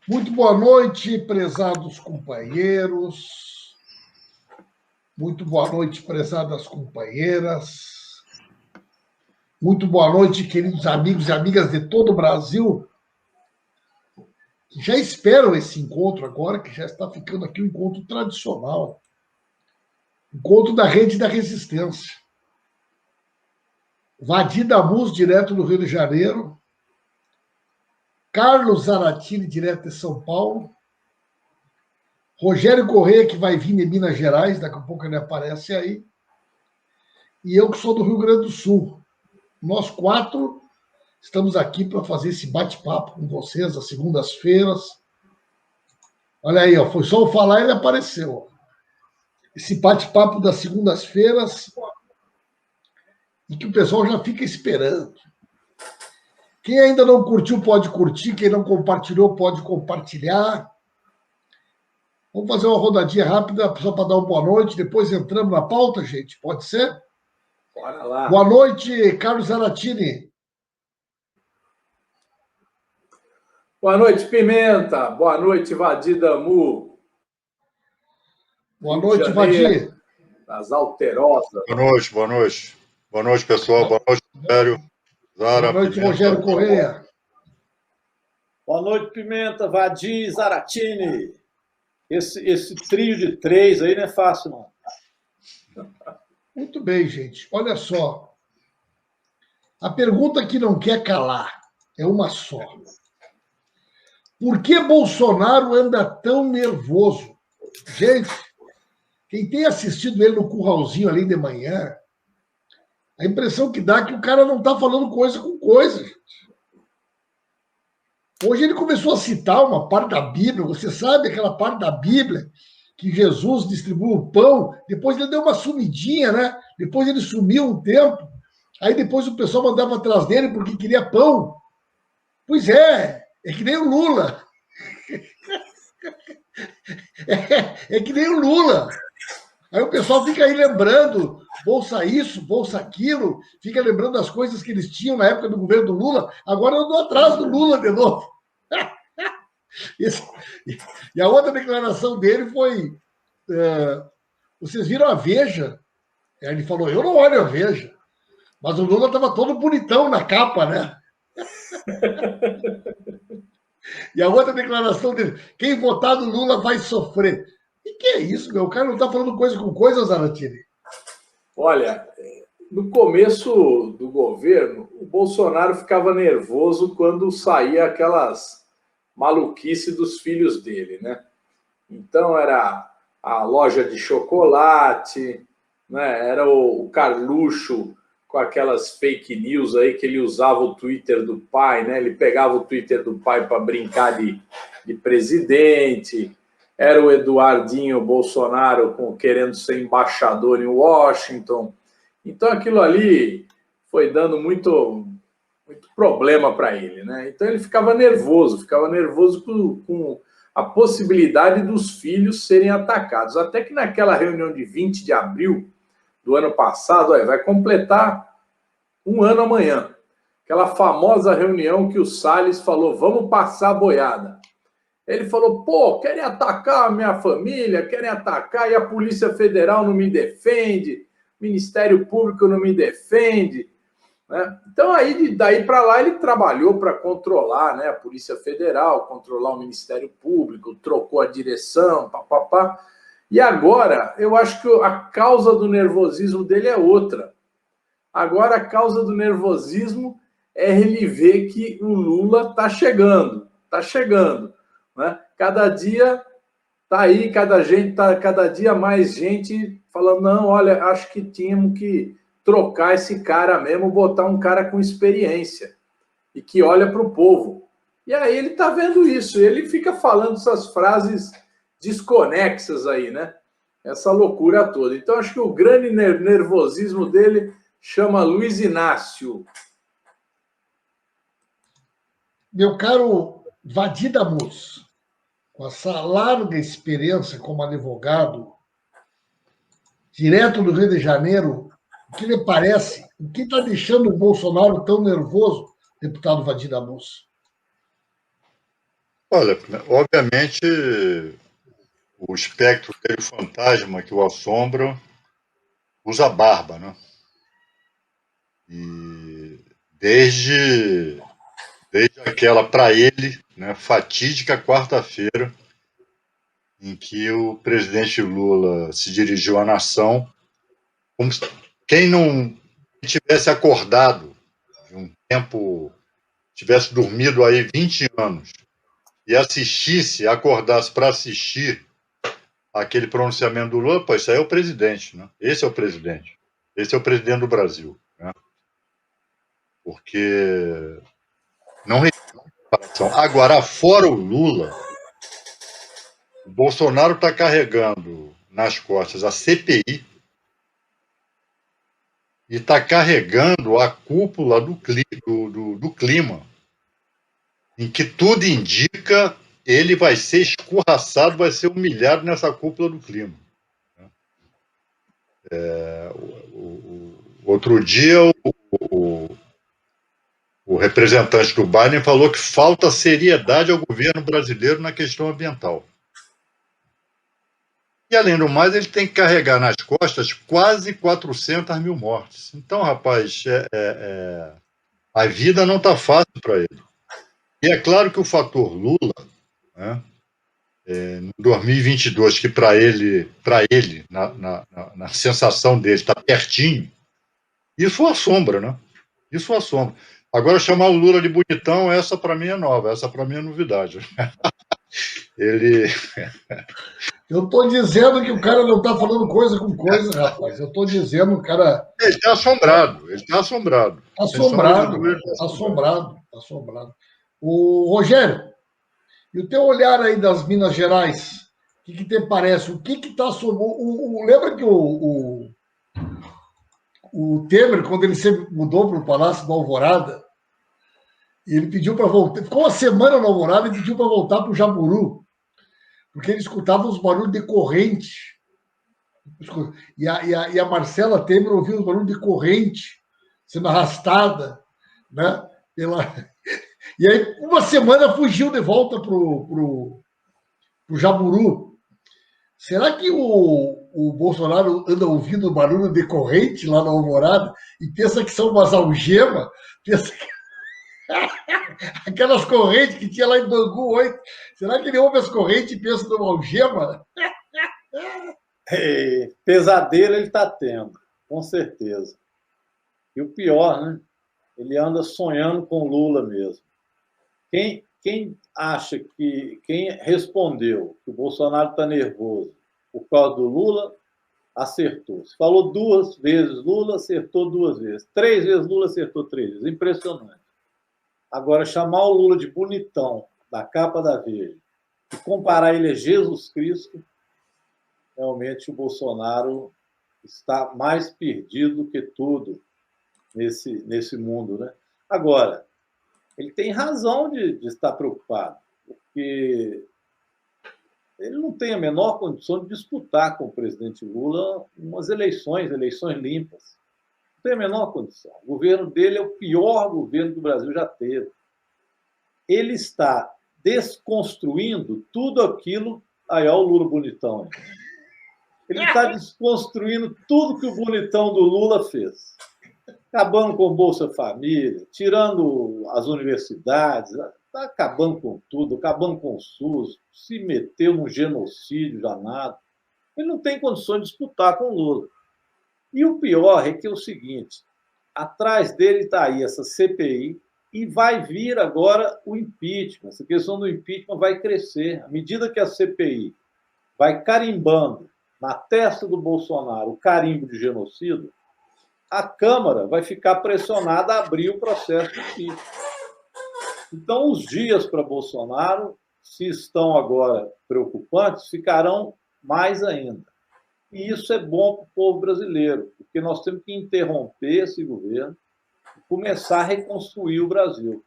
Muito boa noite, prezados companheiros. Muito boa noite, prezadas companheiras. Muito boa noite, queridos amigos e amigas de todo o Brasil, que já esperam esse encontro agora, que já está ficando aqui um encontro tradicional. Encontro da Rede da Resistência. Vadi Damus, direto do Rio de Janeiro. Carlos Zaratini, direto de São Paulo. Rogério Corrêa, que vai vir de Minas Gerais, daqui a pouco ele aparece aí. E eu, que sou do Rio Grande do Sul. Nós quatro estamos aqui para fazer esse bate-papo com vocês às segundas-feiras. Olha aí, ó, foi só eu falar e ele apareceu. Esse bate-papo das segundas-feiras e que o pessoal já fica esperando. Quem ainda não curtiu pode curtir, quem não compartilhou pode compartilhar. Vamos fazer uma rodadinha rápida só para dar uma boa noite, depois entramos na pauta, gente, pode ser? Bora lá. Boa noite, Carlos Zaratini. Boa noite, Pimenta. Boa noite, Vadi Damu. Boa noite, Vadi. Das Alterosas. Boa noite, boa noite. Boa noite, pessoal. Boa noite, Rogério. Zara, Boa noite, Pimenta. Rogério Corrêa. Boa noite, Pimenta, Vadi, Zaratini. Esse trio de três aí não é fácil, não. Muito bem, gente. Olha só. A pergunta que não quer calar é uma só. Por que Bolsonaro anda tão nervoso? Gente, quem tem assistido ele no curralzinho ali de manhã, a impressão que dá é que o cara não está falando coisa com coisa, gente. Hoje ele começou a citar uma parte da Bíblia, você sabe aquela parte da Bíblia que Jesus distribuiu o pão, depois ele deu uma sumidinha, né? Depois ele sumiu um tempo, aí depois o pessoal mandava atrás dele porque queria pão. Pois é que nem o Lula. É que nem o Lula. Aí o pessoal fica aí lembrando, bolsa isso, bolsa aquilo, fica lembrando das coisas que eles tinham na época do governo do Lula, agora eu estou atrás do Lula de novo. E a outra declaração dele foi, vocês viram a Veja? Aí ele falou, eu não olho a Veja, mas o Lula estava todo bonitão na capa, né? E a outra declaração dele, quem votar no Lula vai sofrer. E que é isso, meu? O cara não está falando coisa com coisa, Zaratini? Olha, no começo do governo, o Bolsonaro ficava nervoso quando saía aquelas maluquices dos filhos dele, né? Então era a loja de chocolate, né? Era o Carluxo com aquelas fake news aí que ele usava o Twitter do pai, né? Ele pegava o Twitter do pai para brincar de presidente. Era o Eduardinho Bolsonaro querendo ser embaixador em Washington. Então aquilo ali foi dando muito problema para ele, né? Então ele ficava nervoso com a possibilidade dos filhos serem atacados. Até que naquela reunião de 20 de abril do ano passado, vai completar um ano amanhã. Aquela famosa reunião que o Salles falou, vamos passar a boiada. Ele falou, pô, querem atacar a minha família, querem atacar, e a Polícia Federal não me defende, o Ministério Público não me defende. Né? Então, daí para lá, ele trabalhou para controlar, né, a Polícia Federal, controlar o Ministério Público, trocou a direção, papapá. E agora, eu acho que a causa do nervosismo dele é outra. Agora, a causa do nervosismo é ele ver que o Lula está chegando. Né? Cada dia está aí, cada dia mais gente falando, não, olha, acho que tínhamos que trocar esse cara mesmo, botar um cara com experiência e que olha para o povo. E aí ele está vendo isso, ele fica falando essas frases desconexas aí, né? Essa loucura toda. Então, acho que o grande nervosismo dele chama Luiz Inácio. Meu caro Vadi Damus, com essa larga experiência como advogado, direto do Rio de Janeiro, o que lhe parece? O que está deixando o Bolsonaro tão nervoso, deputado Vadi Damus? Olha, obviamente, o espectro dele, o fantasma que o assombra, usa barba, né? E desde aquela, para ele, né, fatídica quarta-feira, em que o presidente Lula se dirigiu à nação, como se quem não tivesse acordado de um tempo, tivesse dormido aí 20 anos e acordasse para assistir aquele pronunciamento do Lula, pô, isso aí é o presidente, né? Esse é o presidente. Esse é o presidente do Brasil, né? Porque não resiste. Agora, fora o Lula, o Bolsonaro está carregando nas costas a CPI e está carregando a cúpula do clima, em que tudo indica ele vai ser escorraçado, vai ser humilhado nessa cúpula do clima. Outro dia, o representante do Biden falou que falta seriedade ao governo brasileiro na questão ambiental. E, além do mais, ele tem que carregar nas costas quase 400 mil mortes. Então, rapaz, a vida não está fácil para ele. E é claro que o fator Lula, né, em 2022, que para ele na sensação dele, está pertinho, isso o assombra, né? Isso o assombra. Agora, chamar o Lula de bonitão, essa para mim é nova, essa para mim é novidade. Ele. Eu estou dizendo que o cara não está falando coisa com coisa, rapaz. Eu estou dizendo que o cara. Ele está assombrado, ele está assombrado. Assombrado, assombrado, assombrado. O Rogério, e o teu olhar aí das Minas Gerais, o que te parece? O que está assombrando? Lembra que o Temer, quando ele se mudou para o Palácio da Alvorada, ele pediu para voltar, ficou uma semana na Alvorada e pediu para voltar para o Jaburu, porque ele escutava os barulhos de corrente. E a Marcela Temer ouvia os barulhos de corrente sendo arrastada, né? E aí, uma semana fugiu de volta pro Jaburu. Será que o Bolsonaro anda ouvindo barulho de corrente lá na Alvorada e pensa que são umas algemas? Pensa que... Aquelas correntes que tinha lá em Bangu 8. Será que ele ouve as correntes e pensa numa algema? Pesadelo ele está tendo, com certeza. E o pior, né? Ele anda sonhando com Lula mesmo. Quem acha que... Quem respondeu que o Bolsonaro está nervoso por causa do Lula, acertou. Se falou 2 vezes Lula, acertou 2 vezes. 3 vezes Lula, acertou 3 vezes. Impressionante. Agora, chamar o Lula de bonitão, da capa da Veja, e comparar ele a Jesus Cristo, realmente o Bolsonaro está mais perdido do que tudo nesse mundo, né? Agora, ele tem razão de estar preocupado, porque ele não tem a menor condição de disputar com o presidente Lula umas eleições limpas. Não tem a menor condição. O governo dele é o pior governo que o Brasil já teve. Ele está desconstruindo tudo aquilo... Aí, olha o Lula bonitão. Aí. Ele está desconstruindo tudo que o bonitão do Lula fez. Acabando com o Bolsa Família, tirando as universidades, está acabando com tudo, acabando com o SUS, se meteu num genocídio danado. Ele não tem condições de disputar com o Lula. E o pior é que é o seguinte, atrás dele está aí essa CPI e vai vir agora o impeachment. Essa questão do impeachment vai crescer. À medida que a CPI vai carimbando na testa do Bolsonaro o carimbo de genocídio, a Câmara vai ficar pressionada a abrir o processo de impeachment. Então, os dias para Bolsonaro, se estão agora preocupantes, ficarão mais ainda. E isso é bom para o povo brasileiro, porque nós temos que interromper esse governo e começar a reconstruir o Brasil.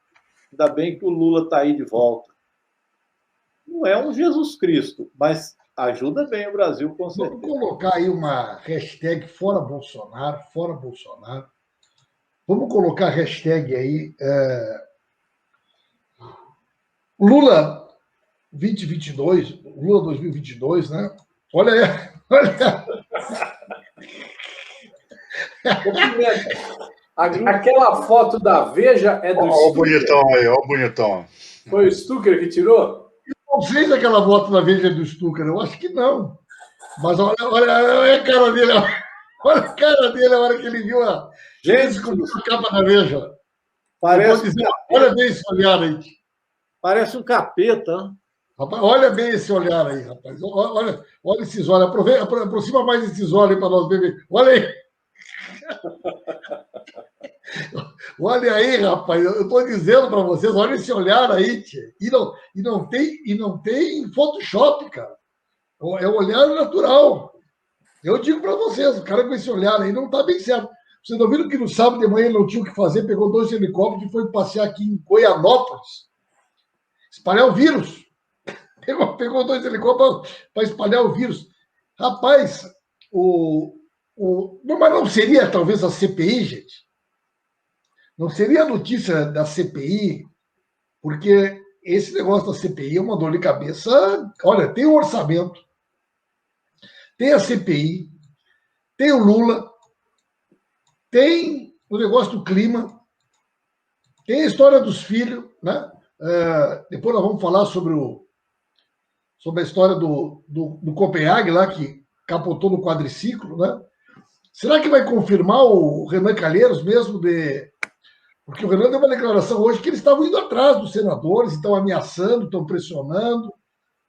Ainda bem que o Lula está aí de volta. Não é um Jesus Cristo, mas ajuda bem o Brasil, com certeza. Vamos colocar aí uma hashtag fora Bolsonaro, fora Bolsonaro. Vamos colocar a hashtag aí. Lula 2022, Lula 2022, né? Olha aí, olha. Aquela foto da Veja é do Olha o Stucker. bonitão aí, olha o bonitão. Foi o Stucker que tirou? Não sei se aquela foto da Veja do Stucker, eu acho que não. Mas olha a cara dele, olha a cara dele a hora que ele viu a. Gente, descobriu a capa da Veja. Parece, dizer, olha bem esse olhar aí. Parece um capeta. Hein? Rapaz, olha bem esse olhar aí, rapaz. Olha esses olhos. Aproxima mais esses olhos para nós vermos. Olha aí. Olha aí, rapaz. Eu estou dizendo para vocês, olha esse olhar aí, tia. E não tem Photoshop, cara. É um olhar natural. Eu digo para vocês, o cara com esse olhar aí não está bem certo. Vocês não viram que no sábado de manhã ele não tinha o que fazer, pegou 2 helicópteros e foi passear aqui em Goianópolis, espalhar o vírus. Pegou 2 helicópteros para espalhar o vírus. Rapaz, mas não seria talvez a CPI, gente? Não seria a notícia da CPI, porque esse negócio da CPI é uma dor de cabeça. Olha, tem o orçamento, tem a CPI, tem o Lula, tem o negócio do clima, tem a história dos filhos, né? Depois nós vamos falar sobre a história do Copenhague lá, que capotou no quadriciclo, né? Será que vai confirmar o Renan Calheiros mesmo Porque o Renan deu uma declaração hoje que eles estavam indo atrás dos senadores, estão ameaçando, estão pressionando,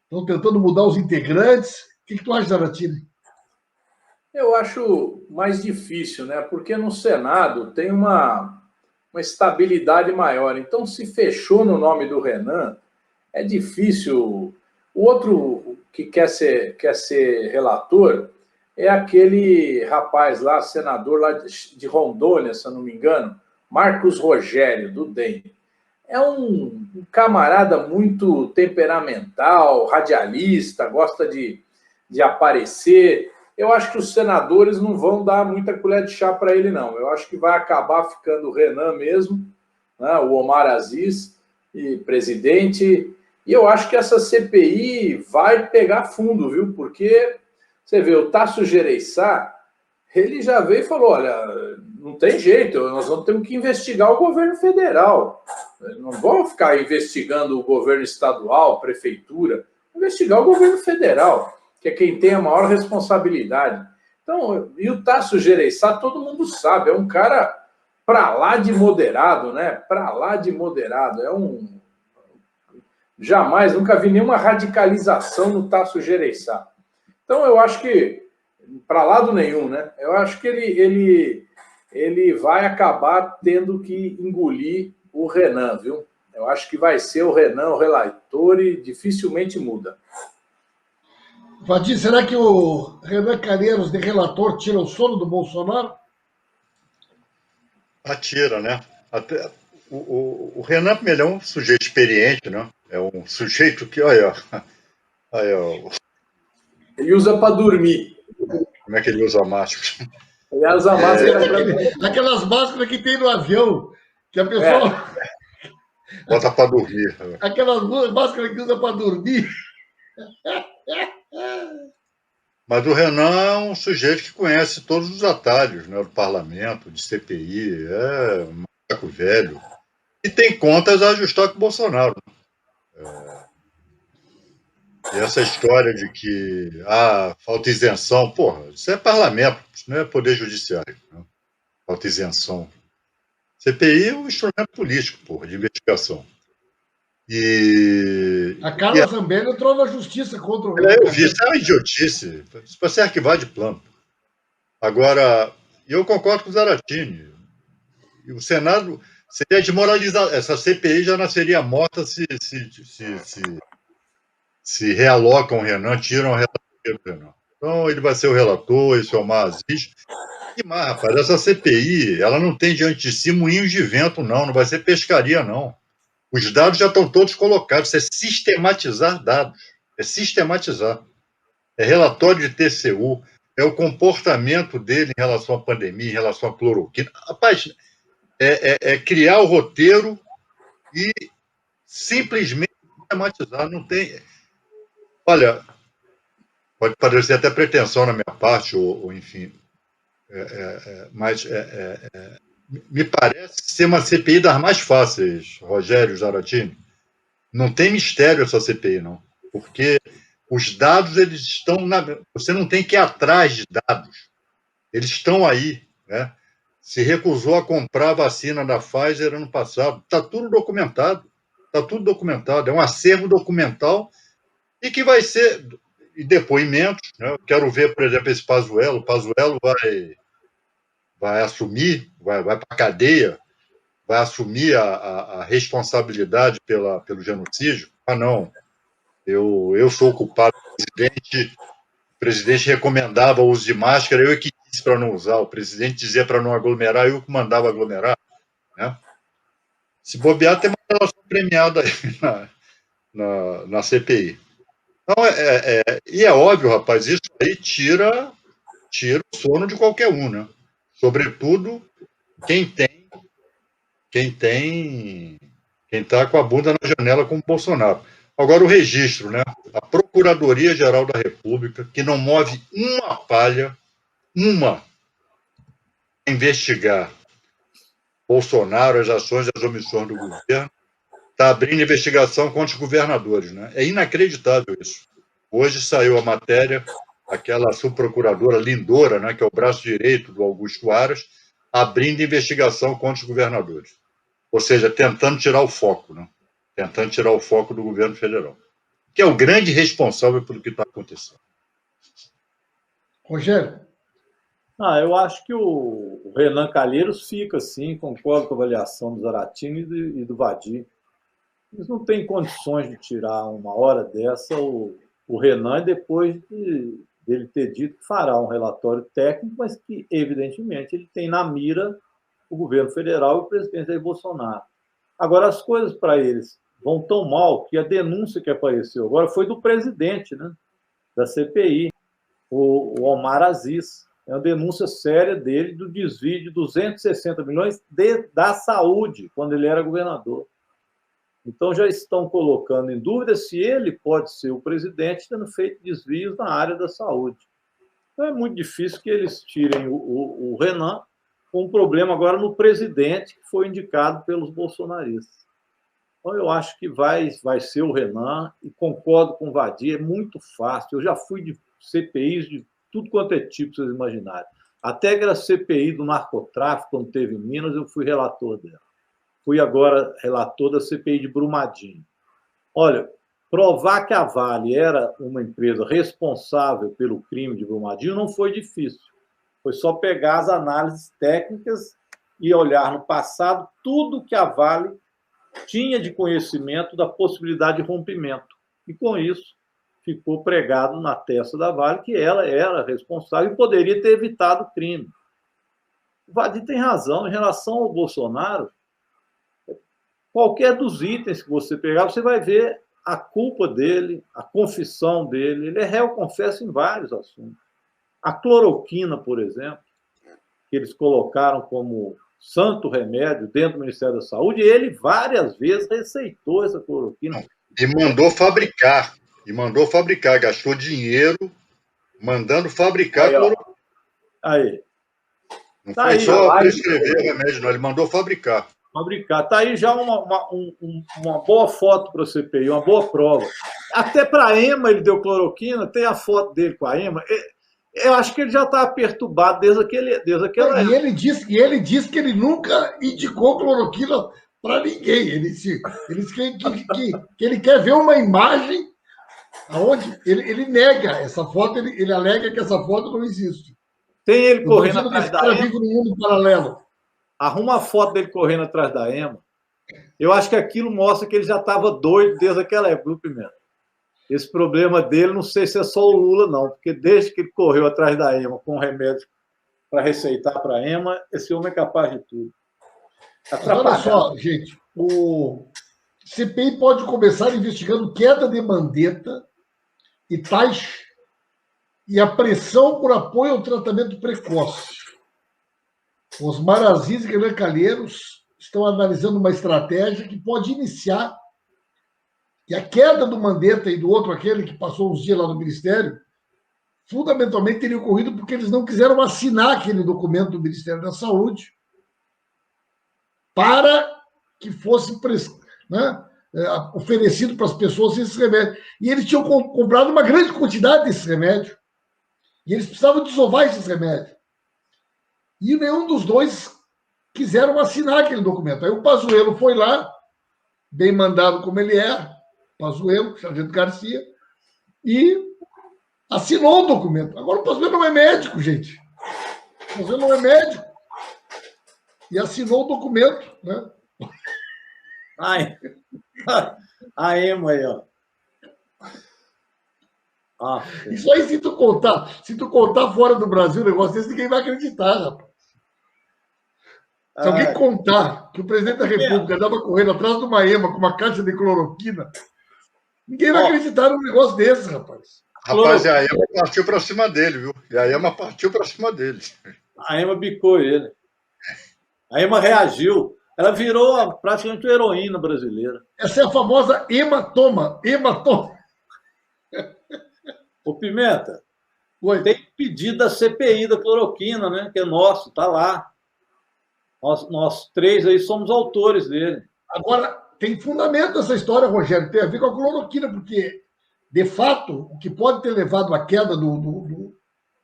estão tentando mudar os integrantes. O que tu acha, Zaratini? Eu acho mais difícil, né? Porque no Senado tem uma estabilidade maior. Então, se fechou no nome do Renan, é difícil. O outro que quer ser relator é aquele rapaz lá, senador lá de Rondônia, se eu não me engano, Marcos Rogério, do DEM. É um camarada muito temperamental, radialista, gosta de aparecer. Eu acho que os senadores não vão dar muita colher de chá para ele, não. Eu acho que vai acabar ficando o Renan mesmo, né, o Omar Aziz, e presidente. E eu acho que essa CPI vai pegar fundo, viu? Porque, você vê, o Tasso Gereissati, ele já veio e falou, olha, não tem jeito, nós vamos ter que investigar o governo federal. Não vamos ficar investigando o governo estadual, prefeitura, investigar o governo federal, que é quem tem a maior responsabilidade. Então, e o Tasso Gereissati, todo mundo sabe, é um cara para lá de moderado, né? Para lá de moderado. Jamais, nunca vi nenhuma radicalização no Tasso Gereissati. Então, eu acho que, para lado nenhum, né? Eu acho que ele vai acabar tendo que engolir o Renan, viu? Eu acho que vai ser o Renan o relator e dificilmente muda. Vadir, será que o Renan Calheiros, de relator, tira o sono do Bolsonaro? Atira, né? Até, o Renan, ele é um sujeito experiente, né? É um sujeito que, olha, ele usa para dormir. Como é que ele usa máscara? Ele usa máscara aquelas máscaras que tem no avião, que a pessoa... Bota para dormir. Aquelas máscaras que usa para dormir. Mas o Renan é um sujeito que conhece todos os atalhos, né, do parlamento, de CPI, é um macaco velho. E tem contas a ajustar com o Bolsonaro. E essa história de que falta isenção, porra, isso é parlamento, isso não é poder judiciário. Né? Falta isenção. CPI é um instrumento político, porra, de investigação. A Carla Zambelli entrou na justiça contra o Renan. Eu vi, isso é uma idiotice. Isso para ser arquivado de plano. Agora, eu concordo com o Zaratini. O Senado seria desmoralizado. Essa CPI já nasceria morta se realocam o Renan, tiram o relator do Renan. Então, ele vai ser o relator, esse é o Omar Aziz. E mais, rapaz, essa CPI, ela não tem diante de si moinhos de vento, não vai ser pescaria, não. Os dados já estão todos colocados, isso é sistematizar dados, é sistematizar. É relatório de TCU, é o comportamento dele em relação à pandemia, em relação à cloroquina. Rapaz, é criar o roteiro e simplesmente problematizar, não tem... Olha, pode parecer até pretensão na minha parte, ou enfim, mas me parece ser uma CPI das mais fáceis, Rogério Zaratini. Não tem mistério essa CPI, não. Porque os dados, eles estão... Você não tem que ir atrás de dados. Eles estão aí, né? Se recusou a comprar a vacina da Pfizer ano passado. Está tudo documentado. Está tudo documentado. É um acervo documental e que vai ser... E depoimentos, né? Eu quero ver, por exemplo, esse Pazuello. O Pazuello vai assumir, vai para a cadeia, vai assumir a responsabilidade pelo genocídio. Ah, não, eu sou o culpado. O presidente recomendava o uso de máscara, eu que disse para não usar. O presidente dizia para não aglomerar, eu que mandava aglomerar. Né? Se bobear, tem uma relação premiada aí na CPI. Então, e é óbvio, rapaz, isso aí tira o sono de qualquer um, né? Sobretudo quem está com a bunda na janela como Bolsonaro. Agora, o registro, né? A Procuradoria-Geral da República, que não move uma palha, investigar Bolsonaro, as ações e as omissões do governo, está abrindo investigação contra os governadores, né? É inacreditável isso. Hoje saiu a matéria, aquela subprocuradora Lindora, né, que é o braço direito do Augusto Aras, abrindo investigação contra os governadores. Ou seja, tentando tirar o foco, né? Tentando tirar o foco do governo federal, que é o grande responsável pelo que está acontecendo. Rogério? Eu acho que o Renan Calheiros fica, sim, concordo com a avaliação do Zaratini e do Vadir. Eles não têm condições de tirar uma hora dessa o Renan, depois dele ter dito que fará um relatório técnico, mas que, evidentemente, ele tem na mira o governo federal e o presidente Jair Bolsonaro. Agora, as coisas para eles vão tão mal que a denúncia que apareceu agora foi do presidente, né, da CPI, o Omar Aziz. É uma denúncia séria dele do desvio de 260 milhões da saúde, quando ele era governador. Então, já estão colocando em dúvida se ele pode ser o presidente tendo feito desvios na área da saúde. Então, é muito difícil que eles tirem o Renan, com um problema agora no presidente, que foi indicado pelos bolsonaristas. Então, eu acho que vai ser o Renan, e concordo com o Vadir, é muito fácil. Eu já fui de CPIs de tudo quanto é tipo, vocês imaginarem. Até que a CPI do narcotráfico, quando teve em Minas, eu fui relator dela. Fui agora relator da CPI de Brumadinho. Olha, provar que a Vale era uma empresa responsável pelo crime de Brumadinho não foi difícil. Foi só pegar as análises técnicas e olhar no passado tudo que a Vale tinha de conhecimento da possibilidade de rompimento. E, com isso, ficou pregado na testa da Vale que ela era responsável e poderia ter evitado o crime. O Vadir tem razão. Em relação ao Bolsonaro, qualquer dos itens que você pegar, você vai ver a culpa dele, a confissão dele. Ele é réu, confesso, em vários assuntos. A cloroquina, por exemplo, que eles colocaram como santo remédio dentro do Ministério da Saúde, ele várias vezes receitou essa cloroquina. E mandou fabricar. Gastou dinheiro mandando fabricar cloroquina. Aí. Não foi só prescrever remédio, não. Ele mandou fabricar. Está aí já uma boa foto para o CPI, uma boa prova. Até para a EMA ele deu cloroquina, tem a foto dele com a EMA. Eu acho que ele já estava perturbado desde aquela época. E ele disse que ele nunca indicou cloroquina para ninguém. Ele disse que ele quer ver uma imagem onde ele nega essa foto, ele alega que essa foto não existe. Tem ele correndo atrás da EMA. Vivo no mundo paralelo. Arruma a foto dele correndo atrás da EMA. Eu acho que aquilo mostra que ele já estava doido desde aquela época, Pimenta. Esse problema dele, não sei se é só o Lula, não, porque desde que ele correu atrás da EMA com remédio para receitar para a EMA, esse homem é capaz de tudo. Olha só, gente, o CPI pode começar investigando queda de Mandetta e taxa e a pressão por apoio ao tratamento precoce. Osmar Aziz e Renan Calheiros estão analisando uma estratégia que pode iniciar E a queda do Mandetta e do outro, aquele que passou uns dias lá no Ministério, fundamentalmente teria ocorrido porque eles não quiseram assinar aquele documento do Ministério da Saúde para que fosse, né, oferecido para as pessoas esse remédio. E eles tinham comprado uma grande quantidade desse remédio. E eles precisavam desovar esses remédios. E nenhum dos dois quiseram assinar aquele documento. Aí o Pazuello foi lá, bem mandado como ele é, Pazuello, Sargento Garcia, e assinou o documento. Agora o Pazuello não é médico, gente. O Pazuello não é médico. E assinou o documento, né? Ai, a Ema aí, ó. Isso aí, se tu contar fora do Brasil o negócio desse, ninguém vai acreditar, rapaz. Se alguém contar que o presidente da República estava correndo atrás de uma ema com uma caixa de cloroquina, ninguém vai acreditar num negócio desse, rapaz. Rapaz, a ema partiu para cima dele, viu? E a ema partiu para cima dele. A ema bicou ele. A ema reagiu. Ela virou praticamente uma heroína brasileira. Essa é a famosa hematoma. Hematoma. Ô, Pimenta, Oi. tem pedido da CPI da cloroquina, né? Que é nosso, tá lá. Nós três aí somos autores dele. Agora, tem fundamento essa história, Rogério, tem a ver com a cloroquina, porque, de fato, o que pode ter levado à queda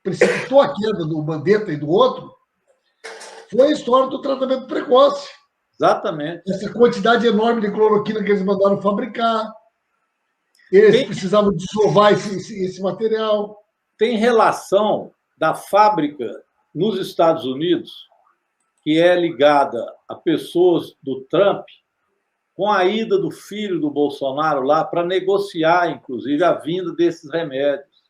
precipitou a queda do Mandetta e do outro, foi a história do tratamento precoce. Exatamente. Essa quantidade enorme de cloroquina que eles mandaram fabricar. Eles precisavam desovar esse material. Tem relação da fábrica nos Estados Unidos, que é ligada a pessoas do Trump, com a ida do filho do Bolsonaro lá para negociar, inclusive, a vinda desses remédios.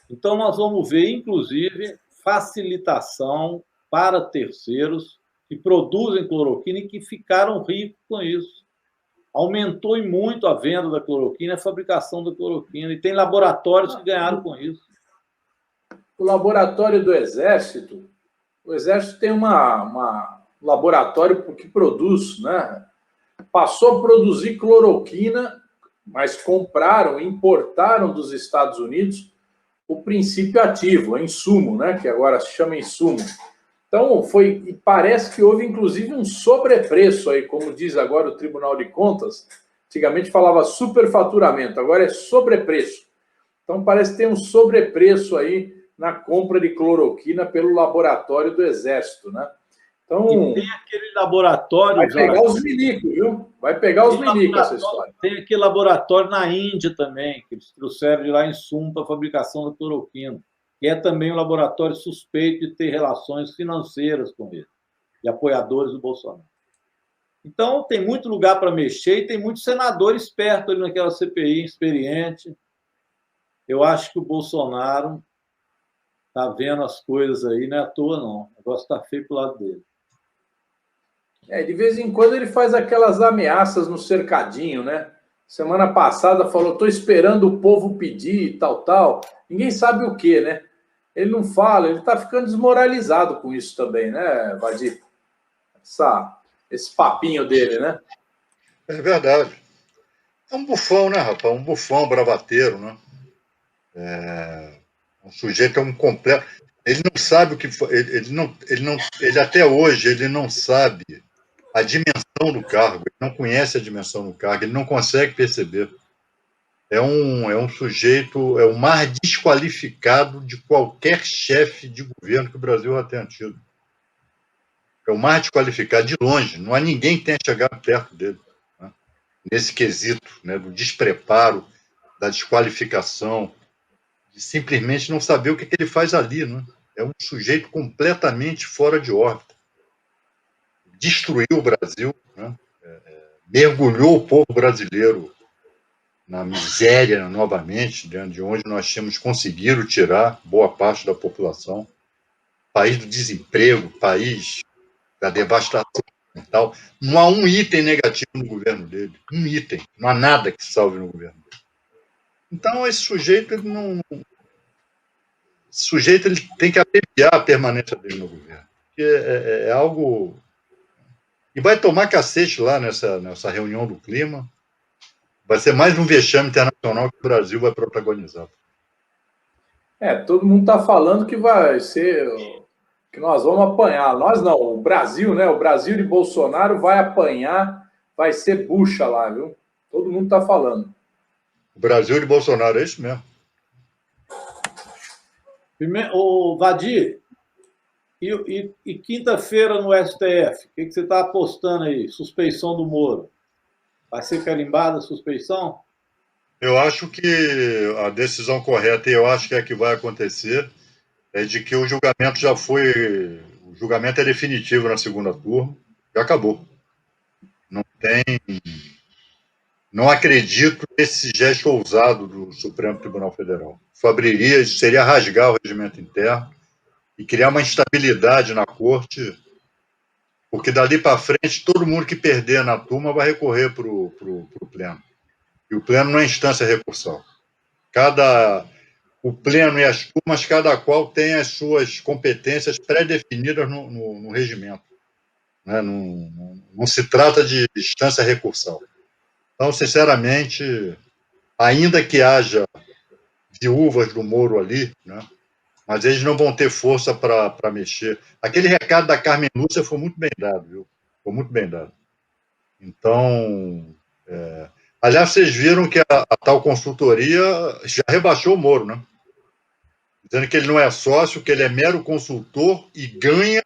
Então, nós vamos ver, inclusive, facilitação para terceiros que produzem cloroquina e que ficaram ricos com isso. Aumentou em muito a venda da cloroquina, a fabricação da cloroquina, e tem laboratórios que ganharam com isso. O laboratório do Exército, o Exército tem um laboratório que produz, né? Passou a produzir cloroquina, mas importaram dos Estados Unidos o princípio ativo, o insumo, né? Que agora se chama insumo. Então, parece que houve, inclusive, um sobrepreço aí, como diz agora o Tribunal de Contas. Antigamente falava superfaturamento, agora é sobrepreço. Então, parece que tem um sobrepreço aí na compra de cloroquina pelo laboratório do Exército, né? Então, e tem aquele laboratório... Vai pegar os milicos, viu? Vai pegar os milicos essa história. Tem aquele laboratório na Índia também, que eles trouxeram de lá insumo para a fabricação da cloroquina, que é também um laboratório suspeito de ter relações financeiras com ele, e apoiadores do Bolsonaro. Então, tem muito lugar para mexer e tem muito senador esperto ali naquela CPI, experiente. Eu acho que o Bolsonaro está vendo as coisas aí, não é à toa, não. O negócio está feio para o lado dele. De vez em quando ele faz aquelas ameaças no cercadinho, né? Semana passada falou, estou esperando o povo pedir e tal. Ninguém sabe o quê, né? Ele não fala, ele está ficando desmoralizado com isso também, né, Vadir? Esse papinho dele, né? É verdade. É um bufão, né, rapaz? Um bufão bravateiro, né? Um sujeito é um completo. Ele não sabe o que foi. Ele até hoje ele não sabe a dimensão do cargo. Ele não conhece a dimensão do cargo. Ele não consegue perceber. É um sujeito, é o mais desqualificado de qualquer chefe de governo que o Brasil já tenha tido. É o mais desqualificado de longe. Não há ninguém que tenha chegado perto dele, né? Nesse quesito, né, do despreparo, da desqualificação, de simplesmente não saber o que ele faz ali, né? É um sujeito completamente fora de órbita. Destruiu o Brasil, né? Mergulhou o povo brasileiro na miséria novamente, de onde nós tínhamos conseguido tirar boa parte da população. País do desemprego, país da devastação ambiental. Não há um item negativo no governo dele. Um item. Não há nada que salve no governo dele. Então, esse sujeito, ele tem que abreviar a permanência dele no governo. Porque é algo... E vai tomar cacete lá nessa reunião do clima. Vai ser mais um vexame internacional que o Brasil vai protagonizar. Todo mundo está falando que vai ser, que nós vamos apanhar. Nós não, o Brasil, né? O Brasil de Bolsonaro vai apanhar, vai ser bucha lá, viu? Todo mundo está falando. O Brasil de Bolsonaro, é isso mesmo. Ô, Vadir, e quinta-feira no STF, o que você está apostando aí? Suspeição do Moro. Vai ser carimbada a suspeição? Eu acho que a decisão correta, e eu acho que é a que vai acontecer, é de que o julgamento já foi... O julgamento é definitivo na segunda turma, já acabou. Não acredito nesse gesto ousado do Supremo Tribunal Federal. Seria rasgar o regimento interno e criar uma instabilidade na corte, porque dali para frente todo mundo que perder na turma vai recorrer para o pleno. E o pleno não é instância recursal. O pleno e as turmas, cada qual tem as suas competências pré-definidas no regimento. Né? Não se trata de instância recursal. Então, sinceramente, ainda que haja viúvas do Moro ali, né? Mas eles não vão ter força para mexer. Aquele recado da Carmen Lúcia foi muito bem dado, viu? Foi muito bem dado. Então, aliás, vocês viram que a tal consultoria já rebaixou o Moro, né? Dizendo que ele não é sócio, que ele é mero consultor e ganha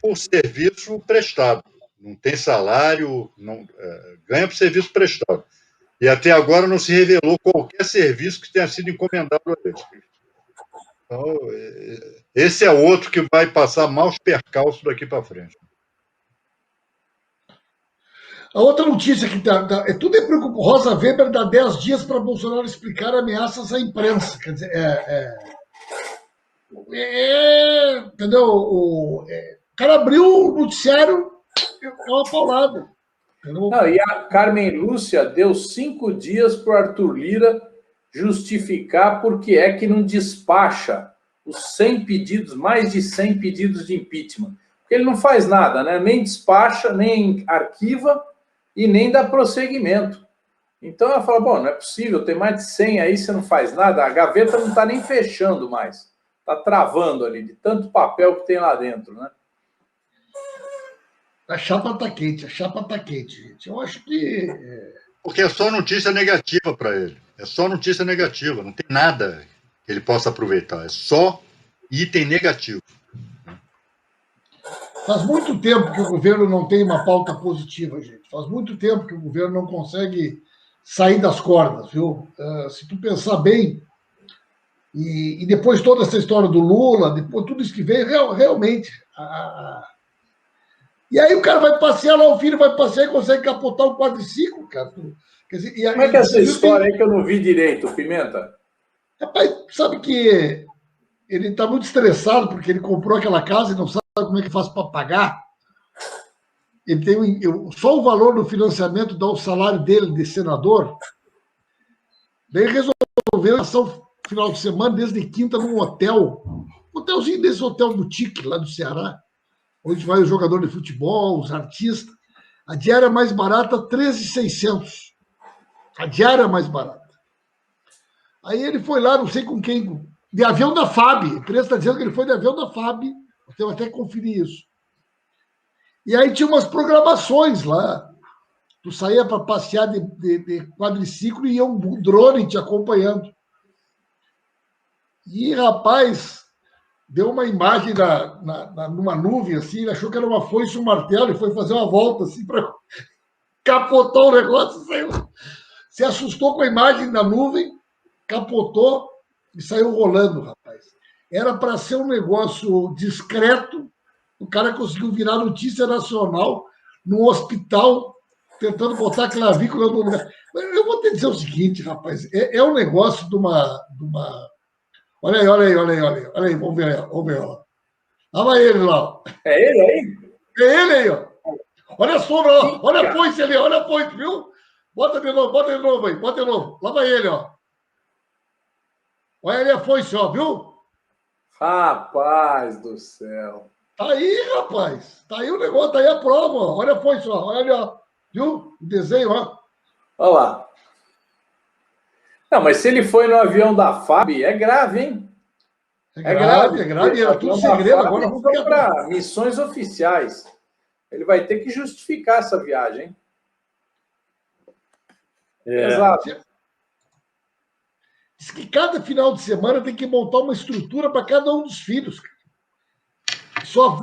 por serviço prestado. Não tem salário, ganha por serviço prestado. E até agora não se revelou qualquer serviço que tenha sido encomendado a ele. Então, esse é outro que vai passar maus percalços daqui para frente. A outra notícia que tudo é preocupante. Rosa Weber dá 10 dias para Bolsonaro explicar ameaças à imprensa. Quer dizer, entendeu? O cara abriu o noticiário, é uma paulada. Não, e a Carmen Lúcia deu 5 dias para o Arthur Lira justificar por que é que não despacha os 100 pedidos, mais de 100 pedidos de impeachment. Porque ele não faz nada, né? Nem despacha, nem arquiva e nem dá prosseguimento. Então ela fala, bom, não é possível, tem mais de 100 aí, você não faz nada, a gaveta não está nem fechando mais. Está travando ali, de tanto papel que tem lá dentro, né? A chapa está quente, gente. Eu acho que... Porque é só notícia negativa para ele. É só notícia negativa, não tem nada que ele possa aproveitar. É só item negativo. Faz muito tempo que o governo não tem uma pauta positiva, gente. Faz muito tempo que o governo não consegue sair das cordas, viu? Se tu pensar bem, e depois toda essa história do Lula, depois tudo isso que veio, realmente... E aí o cara vai passear lá, o filho vai passear e consegue capotar um quadriciclo, cara. Quer dizer, como é que é essa história aí que eu não vi direito, Pimenta? Rapaz, sabe que ele está muito estressado porque ele comprou aquela casa e não sabe como é que faz para pagar. Ele tem só o valor do financiamento dá o salário dele de senador. Daí resolveu passar o final de semana, desde quinta, num hotel. Um hotelzinho desse hotel boutique lá do Ceará, onde vai o jogador de futebol, os artistas. A diária mais barata, 13.600. A diária mais barata. Aí ele foi lá, não sei com quem, de avião da FAB. A empresa está dizendo que ele foi de avião da FAB. Eu tenho até que conferir isso. E aí tinha umas programações lá. Tu saía para passear de quadriciclo e ia um drone te acompanhando. E, rapaz, deu uma imagem numa nuvem, assim, ele achou que era uma foice e um martelo e foi fazer uma volta, assim, para capotar o negócio. Se assustou com a imagem da nuvem, capotou e saiu rolando, rapaz. Era para ser um negócio discreto, o cara conseguiu virar notícia nacional num hospital, tentando botar a clavícula no lugar. Eu vou te dizer o seguinte, rapaz, é um negócio de uma... Olha aí, vamos ver, ó. Olha ele lá. É ele aí? É ele aí, ó. Olha só, ó. Olha a foice ali, olha a foice, viu? Bota de novo aí, bota de novo. Lá vai ele, ó. Olha ali a foice, ó, viu? Rapaz do céu. Tá aí, rapaz. Tá aí o negócio, tá aí a prova, ó. Olha a foice, ó. Olha ali, ó. Viu? O desenho, ó. Olha lá. Não, mas se ele foi no avião da FAB, é grave, hein? É grave, e era tudo segredo. Agora vamos ficar para missões oficiais. Ele vai ter que justificar essa viagem, hein? Exato. Diz que cada final de semana tem que montar uma estrutura para cada um dos filhos. Só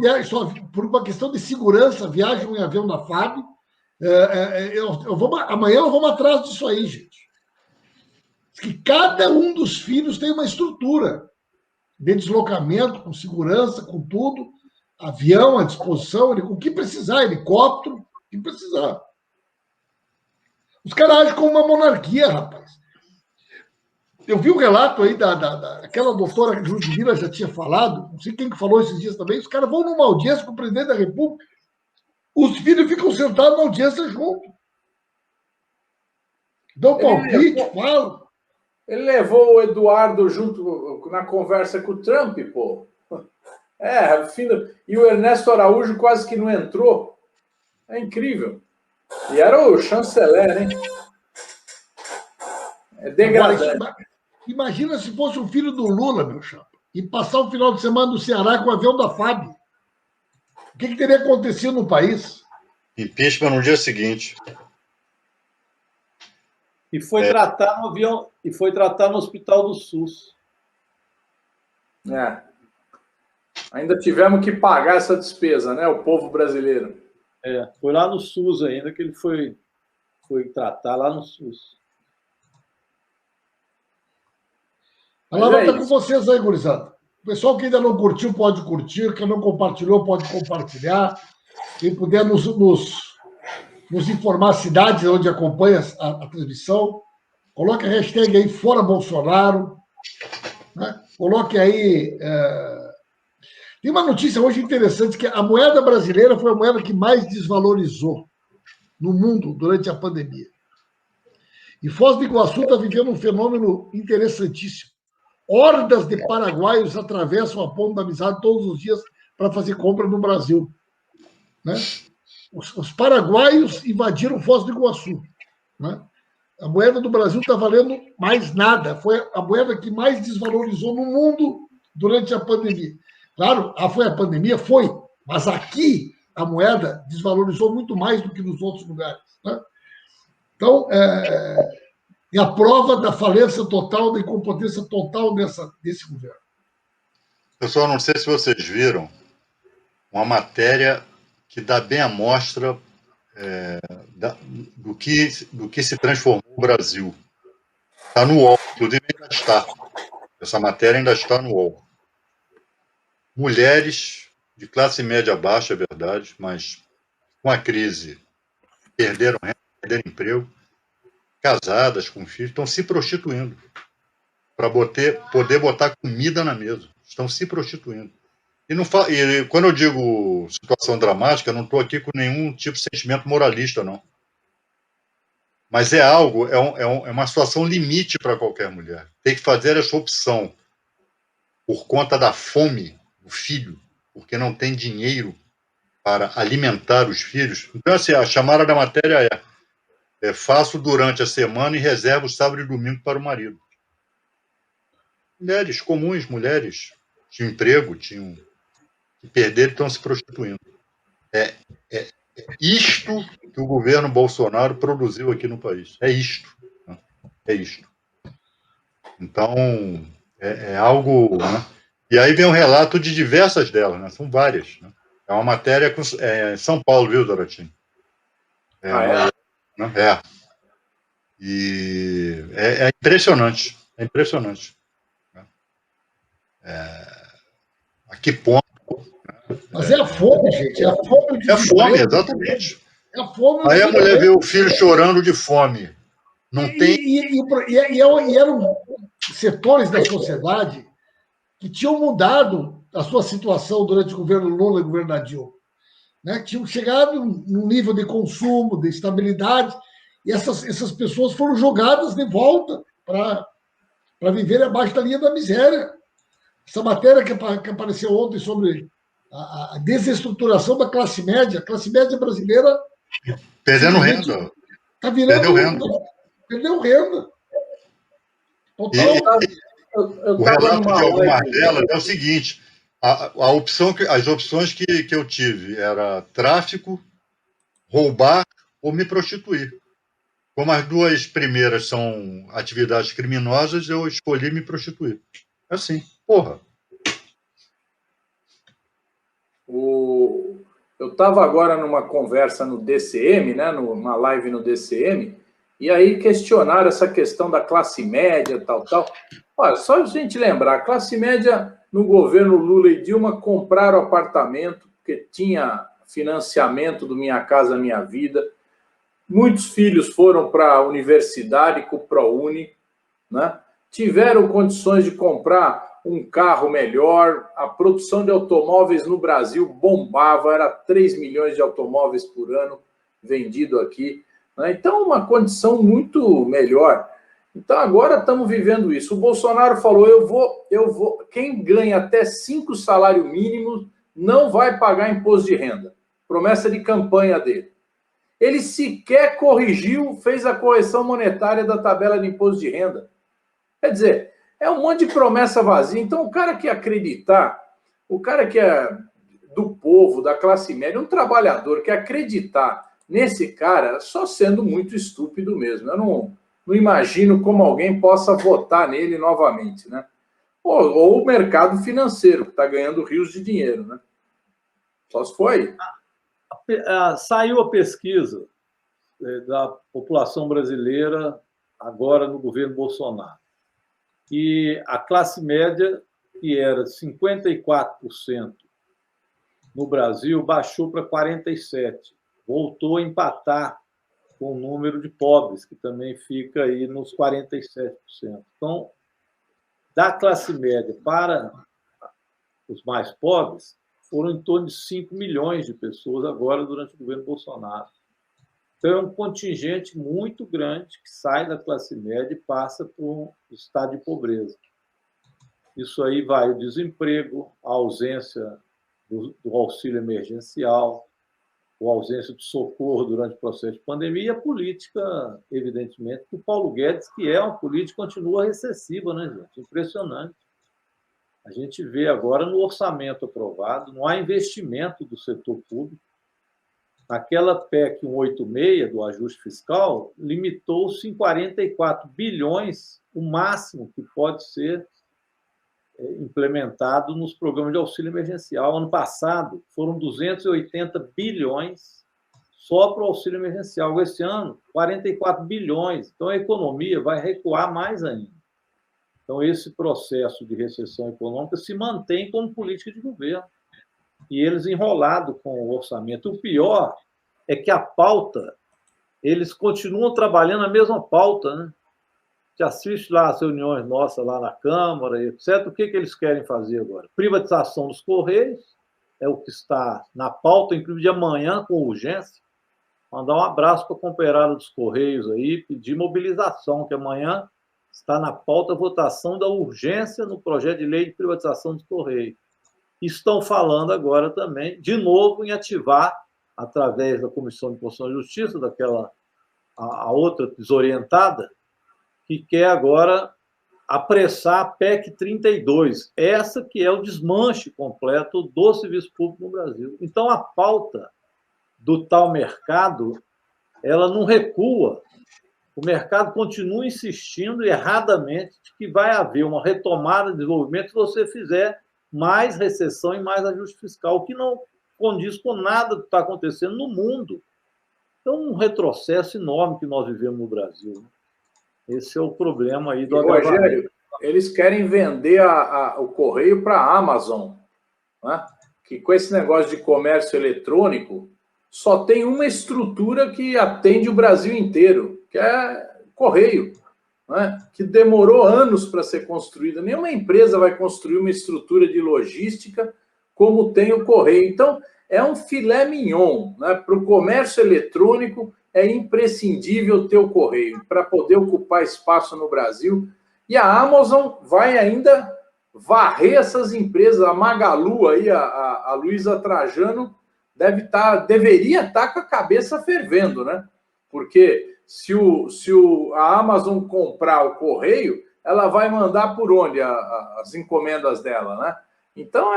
por uma questão de segurança, viajam em avião da FAB. Amanhã vamos atrás disso aí, gente. Diz que cada um dos filhos tem uma estrutura de deslocamento, com segurança, com tudo, avião à disposição, o que precisar, helicóptero, o que precisar. Os caras agem como uma monarquia, rapaz. Eu vi um relato aí daquela doutora que Ludmila já tinha falado, não sei quem que falou esses dias também, os caras vão numa audiência com o presidente da República, os filhos ficam sentados na audiência junto. Dão palpite, falam. Ele levou o Eduardo junto na conversa com o Trump, pô. E o Ernesto Araújo quase que não entrou. É incrível. E era o chanceler, hein? É degradante. Imagina se fosse um filho do Lula, meu chapa, e passar o final de semana no Ceará com o avião da FAB. O que teria acontecido no país? Impeachment no dia seguinte. E foi tratar no avião, e foi tratar no hospital do SUS. Ainda tivemos que pagar essa despesa, né? O povo brasileiro. Foi lá no SUS ainda que ele foi tratar lá no SUS. A palavra está com vocês aí, gurizada. O pessoal que ainda não curtiu pode curtir, quem não compartilhou pode compartilhar. Quem puder nos informar as cidades onde acompanha a transmissão, coloque a hashtag aí Fora Bolsonaro, né? Coloque aí... Tem uma notícia hoje interessante, que a moeda brasileira foi a moeda que mais desvalorizou no mundo durante a pandemia. E Foz do Iguaçu está vivendo um fenômeno interessantíssimo. Hordas de paraguaios atravessam a Ponte da Amizade todos os dias para fazer compra no Brasil. Né? Os paraguaios invadiram Foz do Iguaçu. Né? A moeda do Brasil está valendo mais nada. Foi a moeda que mais desvalorizou no mundo durante a pandemia. Claro, foi a pandemia? Foi. Mas aqui a moeda desvalorizou muito mais do que nos outros lugares. Né? Então, é a prova da falência total, da incompetência total desse governo. Pessoal, não sei se vocês viram uma matéria que dá bem a mostra do que se transformou o Brasil. Está no UOL, inclusive ainda está. Essa matéria ainda está no UOL. Mulheres de classe média baixa, é verdade, mas com a crise perderam renda, perderam emprego, casadas com filhos, estão se prostituindo para poder botar comida na mesa. Estão se prostituindo. E quando eu digo situação dramática, não estou aqui com nenhum tipo de sentimento moralista, não. Mas é uma situação limite para qualquer mulher. Tem que fazer essa opção por conta da fome do filho, porque não tem dinheiro para alimentar os filhos. Então, assim, a chamada da matéria faço durante a semana e reservo sábado e domingo para o marido. Mulheres comuns, mulheres tinham emprego, tinham que perderam e estão se prostituindo. É isto que o governo Bolsonaro produziu aqui no país. É isto. Né? É isto. Então, é algo... Né? E aí vem um relato de diversas delas, né? São várias. Né? É uma matéria com São Paulo, viu, Dorotinho? Né? E é impressionante. É impressionante. A que ponto? Mas é a fome, gente. É a fome. É a fome, exatamente. É a fome. Aí a mulher vê o filho chorando de fome. Não tem... E eram setores da sociedade que tinham mudado a sua situação durante o governo Lula e o governo da Dilma. Né? Tinham chegado num nível de consumo, de estabilidade, e essas pessoas foram jogadas de volta para viver abaixo da linha da miséria. Essa matéria que apareceu ontem sobre a desestruturação da classe média. A classe média brasileira... Perdendo renda. Está virando. Perdeu renda. Perdeu renda. Total. O relato de algumas delas é o seguinte: as opções que eu tive era tráfico, roubar ou me prostituir. Como as duas primeiras são atividades criminosas, eu escolhi me prostituir. Assim, porra. Eu estava agora numa conversa no DCM, né, numa live no DCM, e aí questionaram essa questão da classe média, tal. Olha, só a gente lembrar, a classe média no governo Lula e Dilma compraram apartamento, porque tinha financiamento do Minha Casa Minha Vida. Muitos filhos foram para a universidade com o ProUni, né? Tiveram condições de comprar um carro melhor, a produção de automóveis no Brasil bombava, era 3 milhões de automóveis por ano vendido aqui, né? Então, uma condição muito melhor. Então, agora estamos vivendo isso. O Bolsonaro falou, quem ganha até 5 salários mínimos não vai pagar imposto de renda. Promessa de campanha dele. Ele sequer corrigiu, fez a correção monetária da tabela de imposto de renda. Quer dizer, é um monte de promessa vazia. Então, o cara que acreditar, o cara que é do povo, da classe média, um trabalhador que acreditar nesse cara, só sendo muito estúpido mesmo. Eu não imagino como alguém possa votar nele novamente, né? Ou o mercado financeiro, que está ganhando rios de dinheiro, né? Só se foi. Saiu a pesquisa da população brasileira agora no governo Bolsonaro. E a classe média, que era 54% no Brasil, baixou para 47%. Voltou a empatar com o número de pobres, que também fica aí nos 47%. Então, da classe média para os mais pobres, foram em torno de 5 milhões de pessoas agora durante o governo Bolsonaro. Então, é um contingente muito grande que sai da classe média e passa por um estado de pobreza. Isso aí vai o desemprego, a ausência do auxílio emergencial, a ausência de socorro durante o processo de pandemia e a política, evidentemente, do Paulo Guedes, que é uma política que continua recessiva, né, gente? Impressionante. A gente vê agora no orçamento aprovado, não há investimento do setor público. Aquela PEC 186 do ajuste fiscal limitou-se em 44 bilhões, o máximo que pode ser implementado nos programas de auxílio emergencial. Ano passado foram 280 bilhões só para o auxílio emergencial. Esse ano, 44 bilhões. Então, a economia vai recuar mais ainda. Então, esse processo de recessão econômica se mantém como política de governo. E eles enrolados com o orçamento. O pior é que a pauta, eles continuam trabalhando a mesma pauta, né? Você assiste lá as reuniões nossas lá na Câmara, etc. O que eles querem fazer agora? Privatização dos Correios, é o que está na pauta, inclusive de amanhã, com urgência. Mandar um abraço para a companheirada dos Correios aí, pedir mobilização, que amanhã está na pauta a votação da urgência no projeto de lei de privatização dos Correios. Estão falando agora também, de novo, em ativar, através da Comissão de Constituição e Justiça, a outra desorientada, que quer agora apressar a PEC 32, essa que é o desmanche completo do serviço público no Brasil. Então, a pauta do tal mercado, ela não recua. O mercado continua insistindo erradamente que vai haver uma retomada de desenvolvimento se você fizer mais recessão e mais ajuste fiscal, o que não condiz com nada que está acontecendo no mundo. Então, um retrocesso enorme que nós vivemos no Brasil. Esse é o problema aí do agravamento. Rogério, eles querem vender o correio para a Amazon, né? Que com esse negócio de comércio eletrônico, só tem uma estrutura que atende o Brasil inteiro, que é correio, né? Que demorou anos para ser construída. Nenhuma empresa vai construir uma estrutura de logística como tem o correio. Então, é um filé mignon, né? Para o comércio eletrônico, é imprescindível ter o correio para poder ocupar espaço no Brasil. E a Amazon vai ainda varrer essas empresas. A Magalu, aí, a Luísa Trajano, deveria estar com a cabeça fervendo, né? Porque a Amazon comprar o correio, ela vai mandar por onde as encomendas dela, né? Então,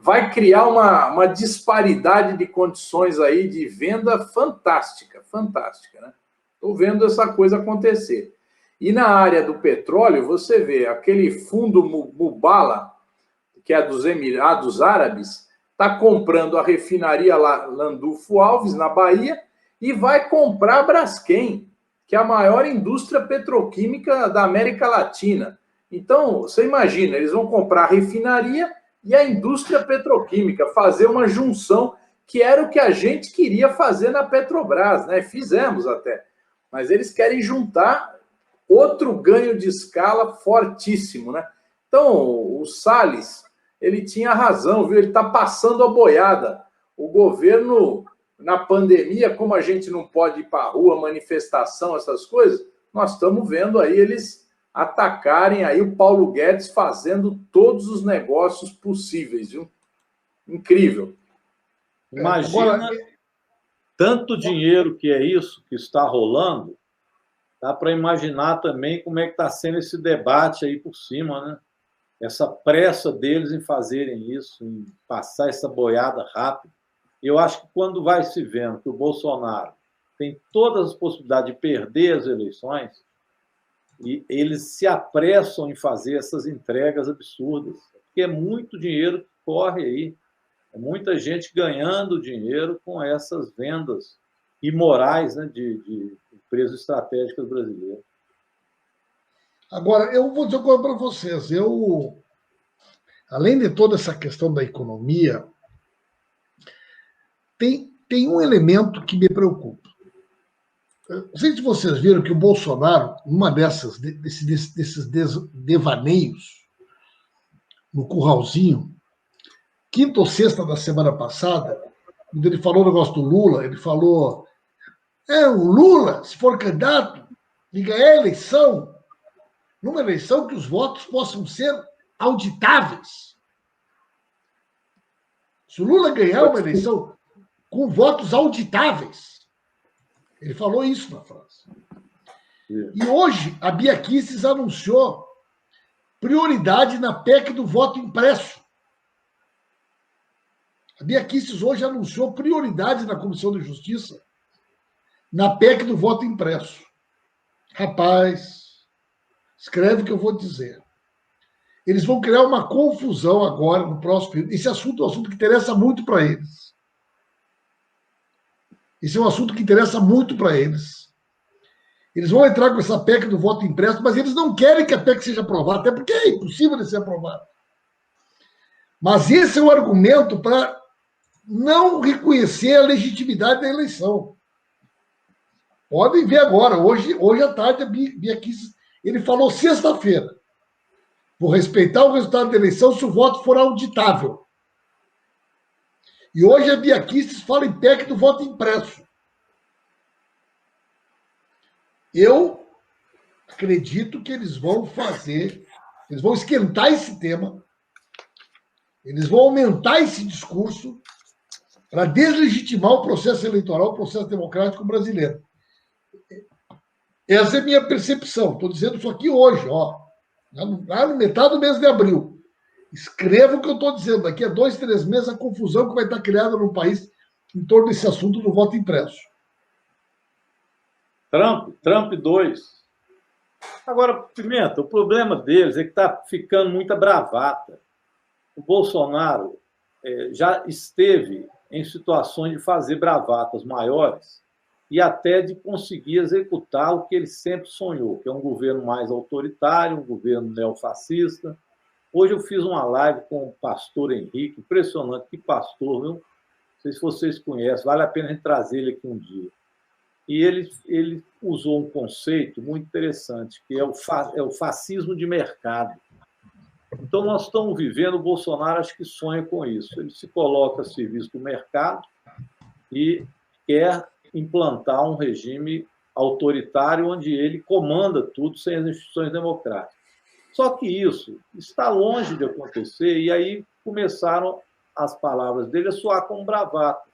vai criar uma disparidade de condições aí de venda fantástica, fantástica, né? Estou vendo essa coisa acontecer. E na área do petróleo, você vê aquele fundo Mubala, que é dos Emirados Árabes, está comprando a refinaria Landulfo Alves, na Bahia, e vai comprar a Braskem, que é a maior indústria petroquímica da América Latina. Então, você imagina, eles vão comprar a refinaria e a indústria petroquímica, fazer uma junção, que era o que a gente queria fazer na Petrobras, né? Fizemos até. Mas eles querem juntar outro ganho de escala fortíssimo, né? Então, o Salles, ele tinha razão, viu? Ele está passando a boiada. O governo, na pandemia, como a gente não pode ir para a rua, manifestação, essas coisas, nós estamos vendo aí eles atacarem aí o Paulo Guedes fazendo todos os negócios possíveis, viu? Incrível. Imagina tanto dinheiro que é isso que está rolando, dá para imaginar também como é que está sendo esse debate aí por cima, né? Essa pressa deles em fazerem isso, em passar essa boiada rápido. Eu acho que quando vai se vendo que o Bolsonaro tem todas as possibilidades de perder as eleições, e eles se apressam em fazer essas entregas absurdas, porque é muito dinheiro que corre aí, é muita gente ganhando dinheiro com essas vendas imorais, né, de empresas estratégicas brasileiras. Agora, eu vou dizer uma coisa para vocês. Além de toda essa questão da economia, tem um elemento que me preocupa. Não sei se vocês viram que o Bolsonaro, numa desses devaneios, no curralzinho, quinta ou sexta da semana passada, quando ele falou o negócio do Lula, ele falou: o Lula, se for candidato, e ganhar a eleição, numa eleição que os votos possam ser auditáveis. Se o Lula ganhar uma eleição com votos auditáveis, ele falou isso na frase. E hoje, a Bia Kicis anunciou prioridade na PEC do voto impresso. A Bia Kicis hoje anunciou prioridade na Comissão de Justiça na PEC do voto impresso. Rapaz, escreve o que eu vou dizer. Eles vão criar uma confusão agora, no próximo período. Esse assunto é um assunto que interessa muito para eles. Esse é um assunto que interessa muito para eles. Eles vão entrar com essa PEC do voto impresso, mas eles não querem que a PEC seja aprovada, até porque é impossível de ser aprovada. Mas esse é o argumento para não reconhecer a legitimidade da eleição. Podem ver agora, hoje à tarde, a Bia Kicis, ele falou sexta-feira: vou respeitar o resultado da eleição se o voto for auditável. E hoje a Bia Kicis fala em PEC do voto impresso. Eu acredito que eles vão esquentar esse tema, eles vão aumentar esse discurso para deslegitimar o processo eleitoral, o processo democrático brasileiro. Essa é a minha percepção. Estou dizendo isso aqui hoje, lá no metade do mês de abril. Escreva o que eu estou dizendo. Daqui a 2, 3 meses, a confusão que vai estar criada no país em torno desse assunto do voto impresso. Trump 2. Agora, Pimenta, o problema deles é que está ficando muita bravata. O Bolsonaro já esteve em situações de fazer bravatas maiores e até de conseguir executar o que ele sempre sonhou, que é um governo mais autoritário, um governo neofascista. Hoje eu fiz uma live com o pastor Henrique, impressionante, que pastor, viu? Não sei se vocês conhecem, vale a pena a gente trazer ele aqui um dia. E ele usou um conceito muito interessante, que é o fascismo de mercado. Então, nós estamos vivendo, o Bolsonaro acho que sonha com isso. Ele se coloca a serviço do mercado e quer implantar um regime autoritário onde ele comanda tudo sem as instituições democráticas. Só que isso está longe de acontecer, e aí começaram as palavras dele a soar como bravata.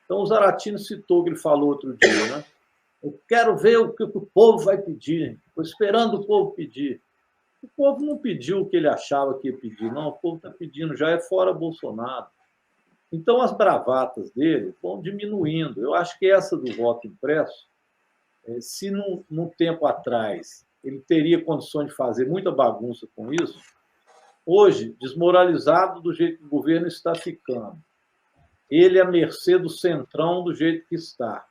Então, o Zaratini citou o que ele falou outro dia, né? Eu quero ver o que o povo vai pedir. Estou esperando o povo pedir. O povo não pediu o que ele achava que ia pedir, não. O povo está pedindo, já é fora Bolsonaro. Então, as bravatas dele vão diminuindo. Eu acho que essa do voto impresso, se num tempo atrás ele teria condições de fazer muita bagunça com isso, hoje, desmoralizado do jeito que o governo está ficando, ele à mercê do centrão do jeito que está,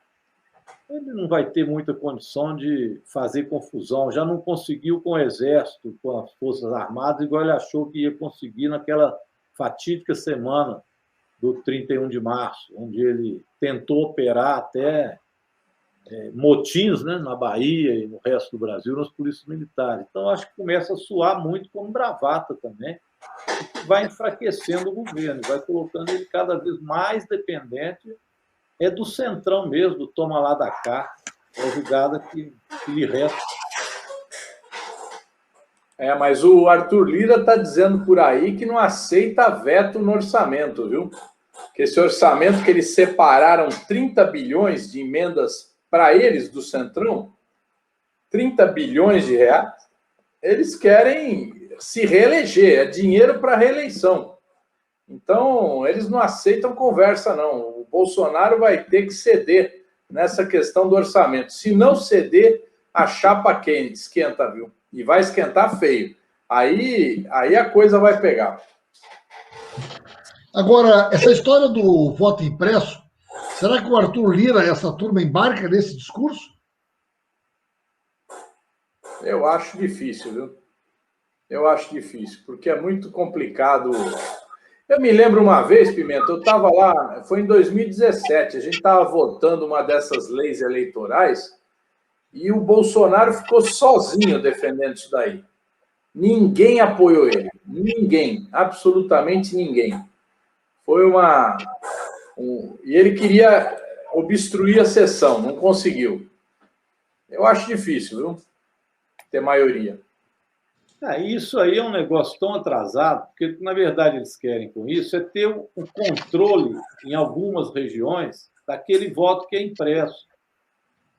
ele não vai ter muita condição de fazer confusão. Já não conseguiu com o Exército, com as Forças Armadas, igual ele achou que ia conseguir naquela fatídica semana do 31 de março, onde ele tentou operar até motins, né, na Bahia e no resto do Brasil, nas polícias militares. Então, acho que começa a soar muito como bravata também, que vai enfraquecendo o governo, vai colocando ele cada vez mais dependente do centrão mesmo, do toma lá da cá, a jogada que lhe resta. Mas o Arthur Lira está dizendo por aí que não aceita veto no orçamento, viu? Que esse orçamento que eles separaram 30 bilhões de emendas para eles do Centrão, 30 bilhões de reais, eles querem se reeleger, é dinheiro para reeleição. Então, eles não aceitam conversa, não. O Bolsonaro vai ter que ceder nessa questão do orçamento. Se não ceder, a chapa quente esquenta, viu? E vai esquentar feio. Aí a coisa vai pegar. Agora, essa história do voto impresso, será que o Arthur Lira e essa turma embarca nesse discurso? Eu acho difícil, viu? Eu acho difícil, porque é muito complicado. Eu me lembro uma vez, Pimenta, eu estava lá, foi em 2017, a gente estava votando uma dessas leis eleitorais e o Bolsonaro ficou sozinho defendendo isso daí. Ninguém apoiou ele. Ninguém. Absolutamente ninguém. Foi e ele queria obstruir a sessão, não conseguiu. Eu acho difícil, viu? Ter maioria. Isso aí é um negócio tão atrasado, porque, na verdade, eles querem com isso ter um controle, em algumas regiões, daquele voto que é impresso.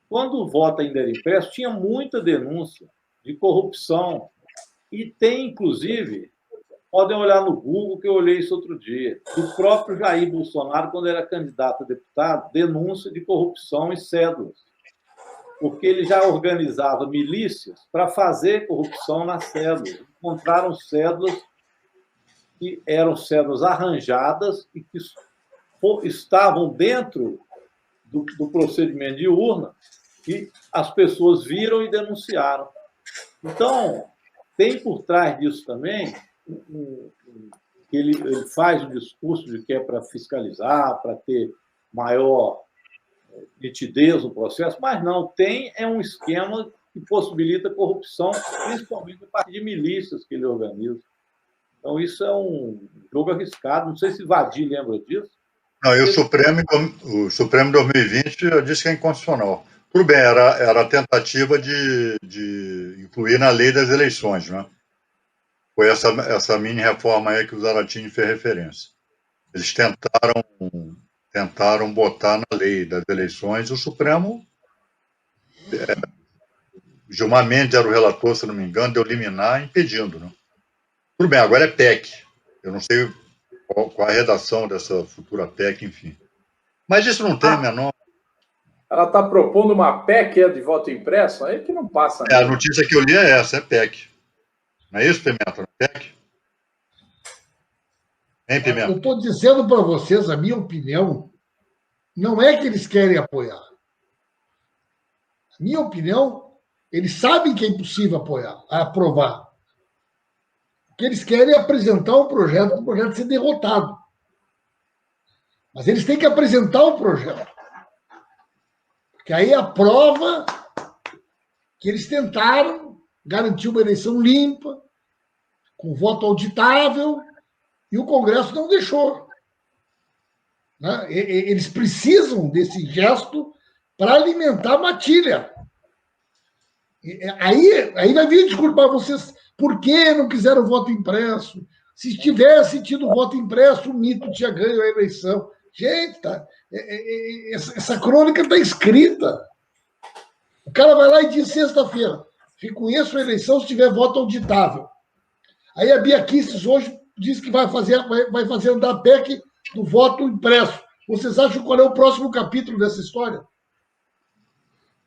Quando o voto ainda era impresso, tinha muita denúncia de corrupção. E tem, inclusive, podem olhar no Google, que eu olhei isso outro dia, do próprio Jair Bolsonaro, quando era candidato a deputado, denúncia de corrupção em cédulas. Porque ele já organizava milícias para fazer corrupção nas cédulas. Encontraram cédulas que eram cédulas arranjadas e que estavam dentro do procedimento de urna, e as pessoas viram e denunciaram. Então, tem por trás disso também que ele faz um discurso de que é para fiscalizar, para ter maior nitidez no processo, mas não, tem um esquema que possibilita corrupção, principalmente a partir de milícias que ele organiza. Então, isso é um jogo arriscado. Não sei se Vadir lembra disso. Não, e o Supremo em 2020 disse que é inconstitucional. Tudo bem, era a tentativa de incluir na lei das eleições, né? Foi essa mini-reforma aí que o Zaratini fez referência. Eles tentaram botar na lei das eleições, o Supremo... Gilmar Mendes era o relator, se não me engano, deu liminar impedindo, né? Tudo bem, agora é PEC. Eu não sei qual a redação dessa futura PEC, enfim. Mas isso não tem a menor... Ela está propondo uma PEC de voto impresso, aí que não passa. A notícia que eu li é essa, é PEC. Não é isso, Pimenta? É PEC? Hein, Pimenta? Eu estou dizendo para vocês, a minha opinião, não é que eles querem apoiar. A minha opinião, eles sabem que é impossível aprovar. O que eles querem é apresentar um projeto, para o projeto ser derrotado. Mas eles têm que apresentar o projeto. Que aí a prova que eles tentaram garantir uma eleição limpa, com voto auditável, e o Congresso não deixou. Né? Eles precisam desse gesto para alimentar a matilha. Aí vai vir desculpar vocês por que não quiseram voto impresso. Se tivesse tido voto impresso, o mito tinha ganho a eleição. Gente, essa crônica está escrita. O cara vai lá e diz sexta-feira, reconheço a eleição se tiver voto auditável. Aí a Bia Kicis hoje diz que vai fazer andar a PEC do voto impresso. Vocês acham qual é o próximo capítulo dessa história?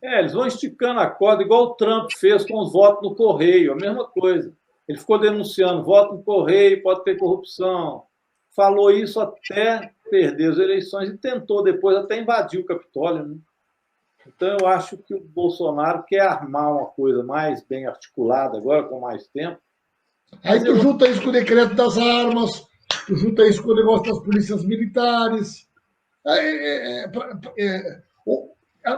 Eles vão esticando a corda, igual o Trump fez com os votos no correio, a mesma coisa. Ele ficou denunciando, voto no correio, pode ter corrupção. Falou isso até perder as eleições e tentou depois até invadir o Capitólio, né? Então, eu acho que o Bolsonaro quer armar uma coisa mais bem articulada agora, com mais tempo. Aí tu junta isso com o decreto das armas, tu junta isso com o negócio das polícias militares.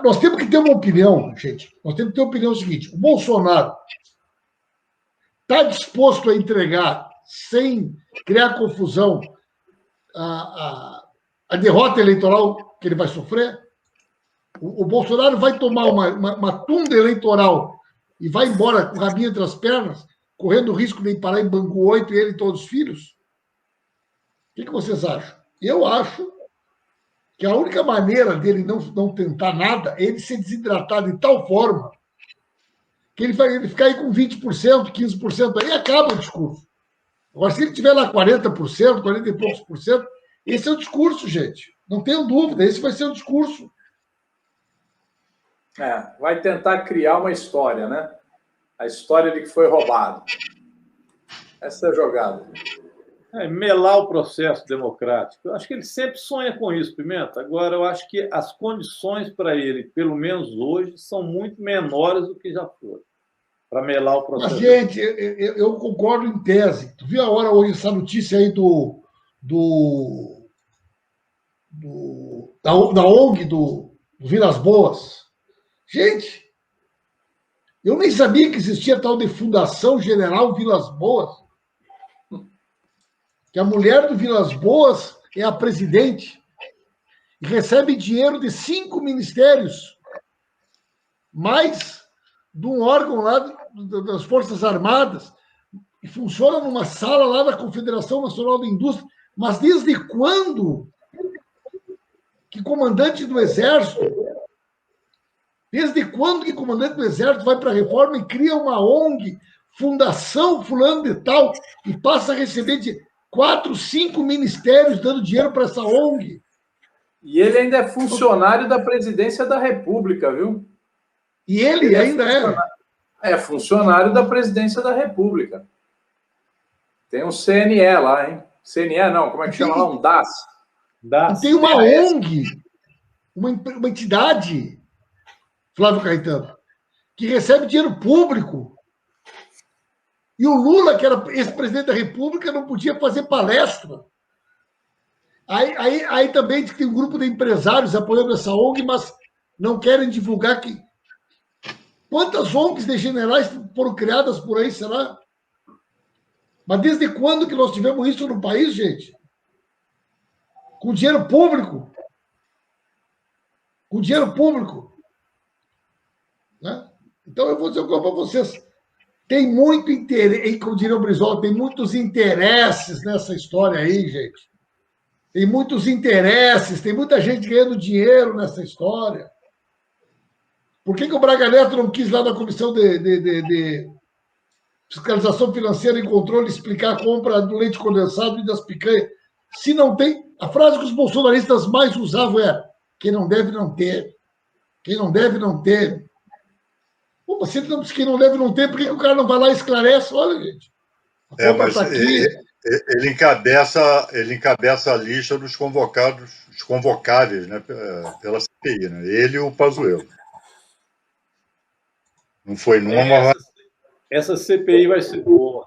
Nós temos que ter uma opinião, gente. Nós temos que ter uma opinião seguinte. O Bolsonaro está disposto a entregar, sem criar confusão, a derrota eleitoral que ele vai sofrer? O Bolsonaro vai tomar uma tunda eleitoral e vai embora com o rabinho entre as pernas, correndo o risco de ir parar em Bangu 8 e ele e todos os filhos? O que vocês acham? Eu acho que a única maneira dele não tentar nada é ele ser desidratado de tal forma que ele vai ficar aí com 20%, 15%, aí acaba o discurso. Agora, se ele tiver lá 40%, 40 e poucos por cento, esse é o discurso, gente. Não tenho dúvida, esse vai ser o discurso. Vai tentar criar uma história, né? A história de que foi roubado. Essa é a jogada. Melar o processo democrático. Eu acho que ele sempre sonha com isso, Pimenta. Agora, eu acho que as condições para ele, pelo menos hoje, são muito menores do que já foram, para melar o processo. Mas, gente, eu concordo em tese. Tu viu a hora hoje essa notícia aí da ONG do Vilas Boas? Gente, eu nem sabia que existia tal de Fundação General Vilas Boas. Que a mulher do Vilas Boas é a presidente e recebe dinheiro de 5 ministérios, mais de um órgão lá das Forças Armadas, e funciona numa sala lá da Confederação Nacional da Indústria. Mas desde quando que comandante do Exército, vai para a reforma e cria uma ONG, Fundação Fulano de Tal, e passa a receber de 4, 5 ministérios dando dinheiro para essa ONG? E ele ainda é funcionário da Presidência da República, viu? E ele ainda é funcionário da Presidência da República. Tem um CNE lá, hein? CNE não, como é que chama lá? Um DAS. Tem uma ONG, uma entidade, Flávio Caetano, que recebe dinheiro público. E o Lula, que era ex-presidente da República, não podia fazer palestra. Aí também tem um grupo de empresários apoiando essa ONG, mas não querem divulgar que... Quantas ONGs de generais foram criadas por aí, será? Mas desde quando que nós tivemos isso no país, gente? Com dinheiro público. Com dinheiro público. Né? Então, eu vou dizer uma coisa para vocês. Tem muito interesse, como diria o Brizola, tem muitos interesses nessa história aí, gente. Tem muitos interesses, tem muita gente ganhando dinheiro nessa história. Por que o Braga Neto não quis lá na Comissão de Fiscalização Financeira e Controle explicar a compra do leite condensado e das picanhas? Se não tem... A frase que os bolsonaristas mais usavam era: quem não deve, não ter. Quem não deve, não ter. Pô, você não diz que não deve, não ter, por que o cara não vai lá e esclarece? Olha, gente. Mas tá ele encabeça a lista dos convocados, os convocáveis, né, pela CPI, né? Ele e o Pazuello. Não foi numa... Essa CPI vai ser boa.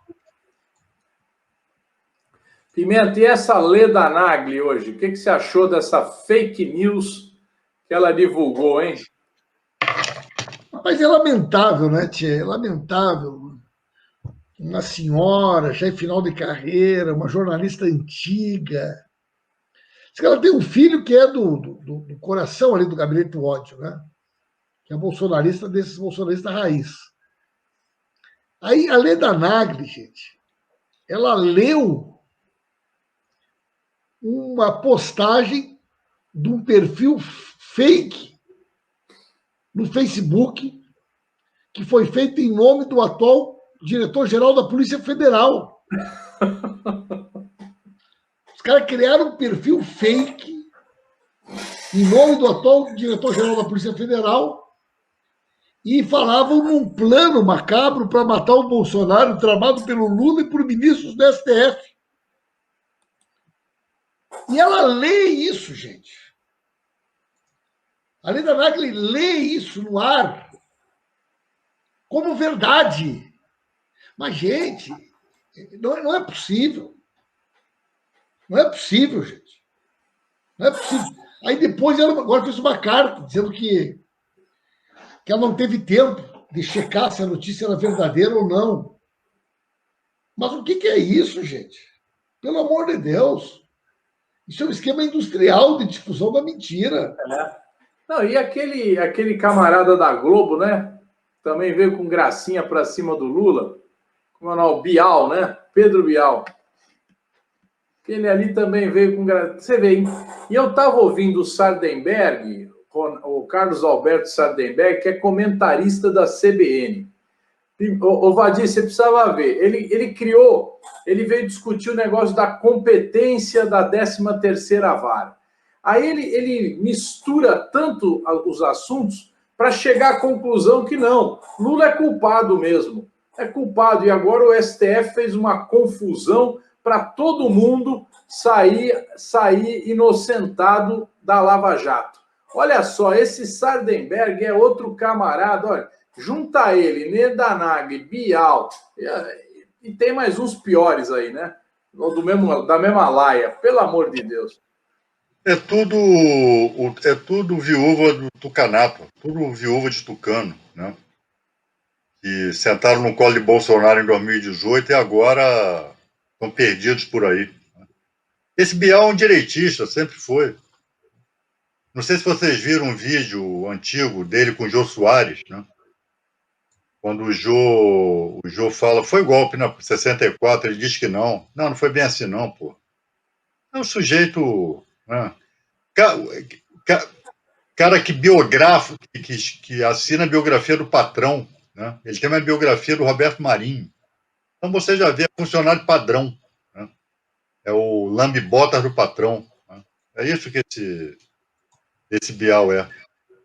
Pimenta, e essa Leda Nagli hoje? O que você achou dessa fake news que ela divulgou, hein? Mas é lamentável, né, Tchê? É lamentável. Uma senhora, já em final de carreira, uma jornalista antiga. Diz que ela tem um filho que é do coração ali do gabinete do ódio, né? Que é bolsonarista, desses bolsonaristas raiz. Aí a Leda Nagli, gente, ela leu uma postagem de um perfil fake no Facebook que foi feito em nome do atual diretor-geral da Polícia Federal. Os caras criaram um perfil fake em nome do atual diretor-geral da Polícia Federal e falavam num plano macabro para matar o Bolsonaro, tramado pelo Lula e por ministros do STF. E ela lê isso, gente. A Leda Nagli lê isso no ar como verdade. Mas, gente, não é possível. Não é possível, gente. Não é possível. Aí depois ela agora fez uma carta dizendo que ela não teve tempo de checar se a notícia era verdadeira ou não. Mas o que é isso, gente? Pelo amor de Deus. Isso é um esquema industrial de difusão da mentira. Não, e aquele camarada da Globo, né? Também veio com gracinha para cima do Lula. Como é o nome? Bial, né? Pedro Bial. Ele ali também veio com gracinha. Você vê, hein? E eu estava ouvindo o Sardenberg, o Carlos Alberto Sardenberg, que é comentarista da CBN. O Vadir, você precisava ver. Ele veio discutir o negócio da competência da 13ª vara. Aí ele mistura tanto os assuntos para chegar à conclusão que não, Lula é culpado mesmo. É culpado. E agora o STF fez uma confusão para todo mundo sair inocentado da Lava Jato. Olha só, esse Sardenberg é outro camarada, olha, junta ele, Leda Nagli, Bial, e tem mais uns piores aí, né? Da mesma laia, pelo amor de Deus. É tudo viúva do tucanato, tudo viúva de tucano, né? Que sentaram no colo de Bolsonaro em 2018 e agora estão perdidos por aí. Esse Bial é um direitista, sempre foi. Não sei se vocês viram um vídeo antigo dele com o Jô Soares, né? Quando o Jô fala, foi golpe na 64, ele diz que não. Não foi bem assim não, pô. É um sujeito... Né? Cara que biografa, que assina a biografia do patrão, né? Ele tem uma biografia do Roberto Marinho. Então você já vê, é funcionário padrão, né? É o lambe-botas do patrão, né? É isso que esse Bial é.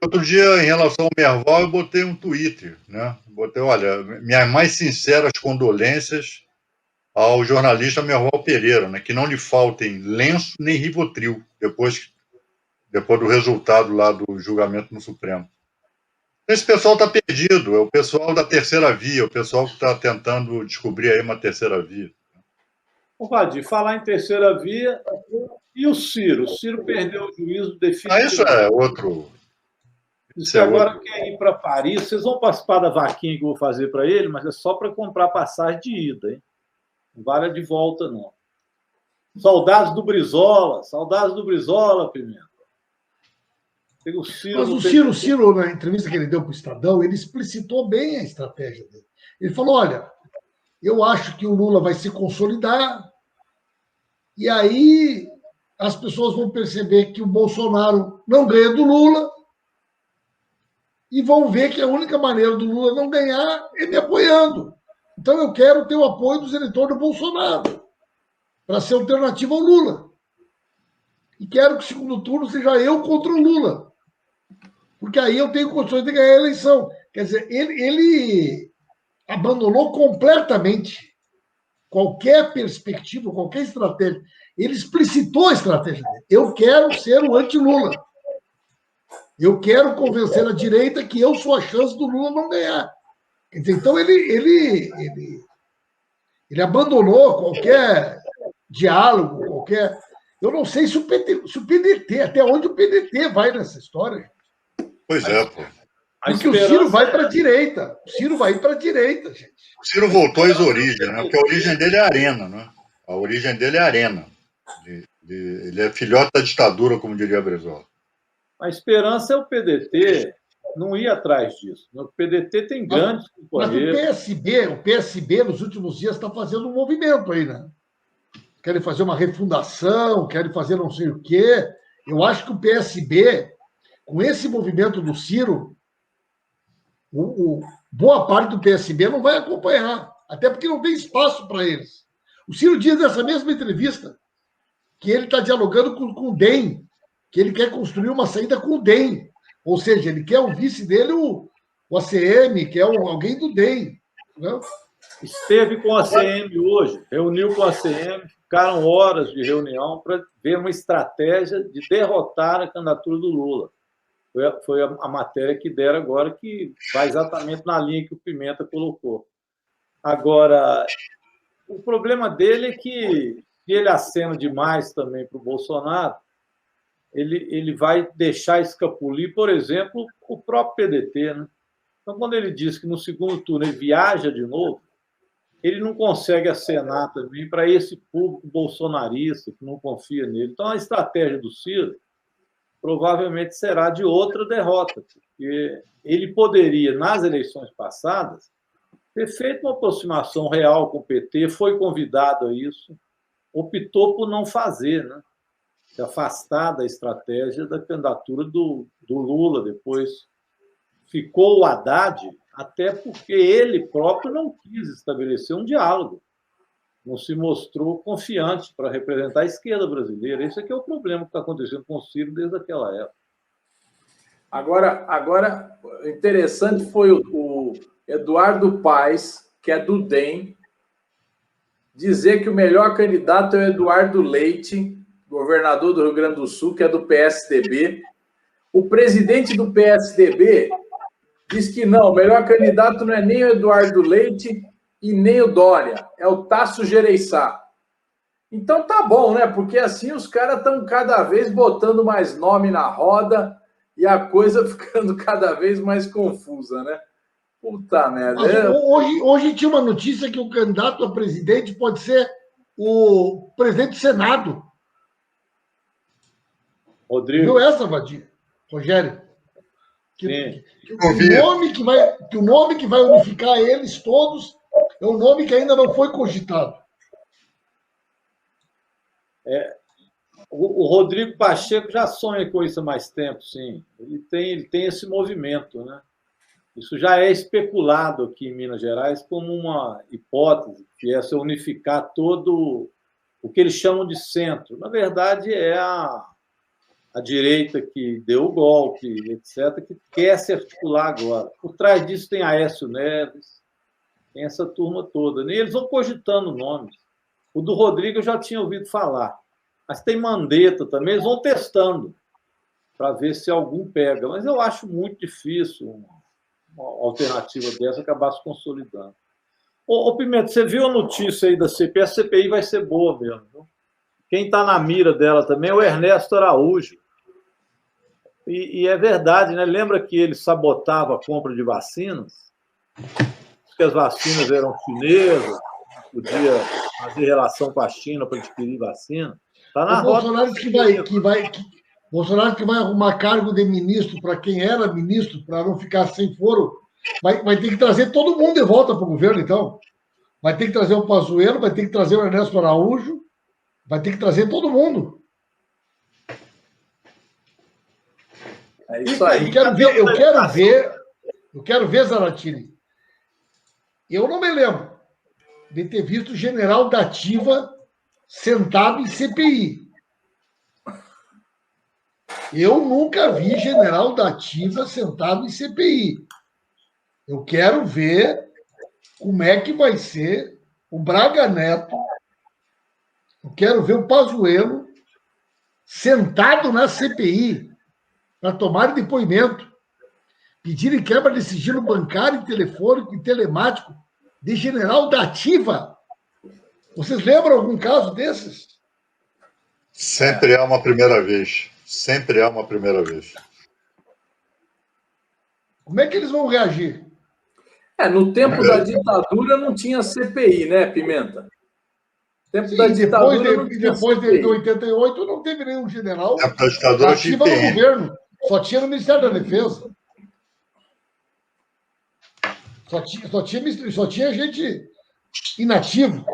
Outro dia, em relação ao Merval, eu botei um Twitter, né? Botei, olha, minhas mais sinceras condolências ao jornalista Merval Pereira, né? Que não lhe faltem lenço nem Rivotril, depois do resultado lá do julgamento no Supremo. Esse pessoal está perdido, é o pessoal da terceira via, o pessoal que está tentando descobrir aí uma terceira via. Ô, Vadir, falar em terceira via, e o Ciro? O Ciro perdeu o juízo definitivo. Isso é outro... Diz que agora quer ir para Paris. Vocês vão participar da vaquinha que eu vou fazer para ele, mas é só para comprar passagem de ida, hein? Não vale a de volta, não. Saudades do Brizola, Pimenta. Mas o Ciro, na entrevista que ele deu para o Estadão, ele explicitou bem a estratégia dele. Ele falou, olha, eu acho que o Lula vai se consolidar e aí as pessoas vão perceber que o Bolsonaro não ganha do Lula e vão ver que a única maneira do Lula não ganhar é me apoiando. Então eu quero ter o apoio dos eleitores do Bolsonaro para ser alternativa ao Lula. E quero que o segundo turno seja eu contra o Lula. Porque aí eu tenho condições de ganhar a eleição. Quer dizer, ele abandonou completamente qualquer perspectiva, qualquer estratégia. Ele explicitou a estratégia dele. Eu quero ser o anti-Lula. Eu quero convencer a direita que eu sou a chance do Lula não ganhar. Então, ele abandonou qualquer diálogo, qualquer... Eu não sei se o PDT, até onde o PDT vai nessa história. Pois é, pô. Porque o Ciro vai para a direita. O Ciro vai para a direita, gente. O Ciro voltou às origens, né? Porque a origem dele é arena, né? A origem dele é arena. Ele é filhote da ditadura, como diria Brizola. A esperança é o PDT não ir atrás disso. O PDT tem grandes companheiros. Mas o PSB, nos últimos dias, está fazendo um movimento aí, né? Querem fazer uma refundação, querem fazer não sei o quê. Eu acho que o PSB, com esse movimento do Ciro, boa parte do PSB não vai acompanhar, até porque não tem espaço para eles. O Ciro diz nessa mesma entrevista que ele está dialogando com o DEM, que ele quer construir uma saída com o DEM, ou seja, ele quer o vice dele, o ACM, que é alguém do DEM. Né? Esteve com a ACM hoje, reuniu com a ACM, ficaram horas de reunião para ver uma estratégia de derrotar a candidatura do Lula. Foi a matéria que deram agora, que vai exatamente na linha que o Pimenta colocou. Agora, o problema dele é que ele acena demais também para o Bolsonaro, ele vai deixar escapulir, por exemplo, o próprio PDT. Né? Então, quando ele diz que no segundo turno ele viaja de novo, ele não consegue acenar também para esse público bolsonarista que não confia nele. Então, a estratégia do Ciro provavelmente será de outra derrota, porque ele poderia, nas eleições passadas, ter feito uma aproximação real com o PT, foi convidado a isso, optou por não fazer, né? Se afastar da estratégia da candidatura do Lula. Depois ficou o Haddad, até porque ele próprio não quis estabelecer um diálogo, não se mostrou confiante para representar a esquerda brasileira. Esse aqui é o problema que está acontecendo com o Ciro desde aquela época. Agora interessante foi o Eduardo Paes, que é do DEM, dizer que o melhor candidato é o Eduardo Leite, governador do Rio Grande do Sul, que é do PSDB. O presidente do PSDB diz que não, o melhor candidato não é nem o Eduardo Leite e nem o Dória, é o Tasso Gereissati. Então tá bom, né? Porque assim os caras estão cada vez botando mais nome na roda e a coisa ficando cada vez mais confusa, né? Puta merda. Hoje tinha uma notícia que o candidato a presidente pode ser o presidente do Senado. Rodrigo. Viu essa, Vadir? Rogério? Que o nome que vai unificar eles todos é um nome que ainda não foi cogitado. O Rodrigo Pacheco já sonha com isso há mais tempo, sim. Ele tem esse movimento, né? Isso já é especulado aqui em Minas Gerais como uma hipótese, que é se unificar todo o que eles chamam de centro. Na verdade, é a direita que deu o golpe, etc., que quer se articular agora. Por trás disso tem Aécio Neves, tem essa turma toda. E eles vão cogitando nomes. O do Rodrigo eu já tinha ouvido falar. Mas tem Mandetta também, eles vão testando para ver se algum pega. Mas eu acho muito difícil uma alternativa dessa acabar se consolidando. Ô Pimenta, você viu a notícia aí da CPI? A CPI vai ser boa mesmo. Viu? Quem está na mira dela também é o Ernesto Araújo. E é verdade, né? Lembra que ele sabotava a compra de vacinas? Que as vacinas eram chinesas, podia fazer relação com a China para adquirir vacina. Está na roda. Bolsonaro que vai arrumar cargo de ministro para quem era ministro, para não ficar sem foro, vai ter que trazer todo mundo de volta para o governo, então. Vai ter que trazer o Pazuello, vai ter que trazer o Ernesto Araújo, vai ter que trazer todo mundo. É isso aí. Eu quero ver, Zaratini. Eu não me lembro de ter visto o general da Ativa sentado em CPI. Eu nunca vi general da Ativa sentado em CPI. Eu quero ver como é que vai ser o Braga Neto. Eu quero ver o Pazuello sentado na CPI para tomar depoimento, pedirem quebra de sigilo bancário, telefônico e telemático de general da Ativa. Vocês lembram algum caso desses? Sempre há uma primeira vez. Sempre há uma primeira vez. Como é que eles vão reagir? No tempo da ditadura não tinha CPI, né, Pimenta? Depois de 88 não teve nenhum general ativa no governo. Só tinha no Ministério da Defesa. Só tinha gente inativo.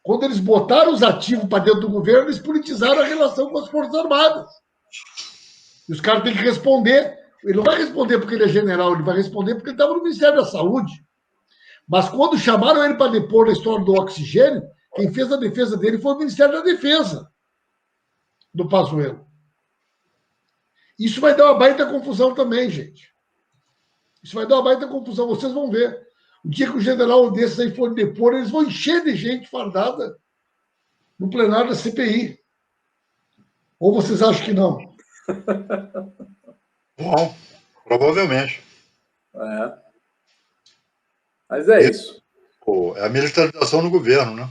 Quando eles botaram os ativos para dentro do governo, eles politizaram a relação com as Forças Armadas. E os caras têm que responder. Ele não vai responder porque ele é general, ele vai responder porque ele estava no Ministério da Saúde. Mas quando chamaram ele para depor na história do oxigênio, quem fez a defesa dele foi o Ministério da Defesa do Pazuello. Isso vai dar uma baita confusão também, gente. Isso vai dar uma baita confusão. Vocês vão ver. O dia que o general desses aí for depor, eles vão encher de gente fardada no plenário da CPI. Ou vocês acham que não? Bom, provavelmente. É. Mas é isso. Pô, é a militarização do governo, né?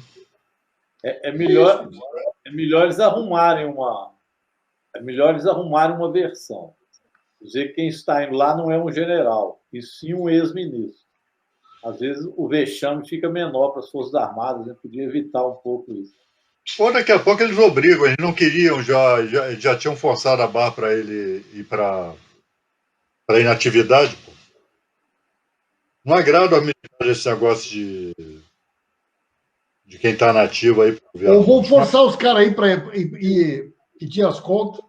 É melhor eles arrumarem uma. É melhor eles arrumarem uma versão. Dizer que quem está indo lá não é um general, e sim um ex-ministro. Às vezes o vexame fica menor para as Forças Armadas, né? Podia evitar um pouco isso. Ou daqui a pouco eles obrigam, eles não queriam, já tinham forçado a barra para ele ir para inatividade. Pô. Não agrada aos militares esse negócio de quem está nativo aí. Ou vão forçar os caras aí para pedir as contas.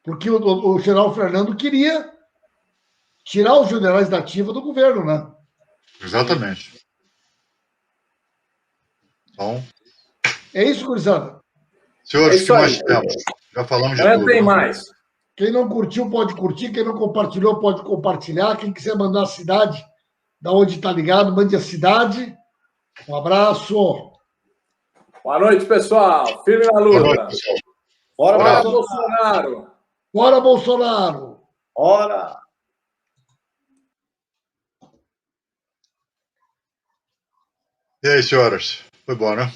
Porque o general Fernando queria tirar os generais da ativa do governo, né? Exatamente. Então, é isso, gurizada. Senhores, que mais temos? Já falamos de tudo. Tem mais. Quem não curtiu, pode curtir. Quem não compartilhou, pode compartilhar. Quem quiser mandar a cidade, da onde está ligado, mande a cidade. Um abraço. Boa noite, pessoal. Firme na luta. Boa noite, pessoal. Bora, Bolsonaro. Bora, Bolsonaro. Ora! E aí, senhoras? Foi bom, né?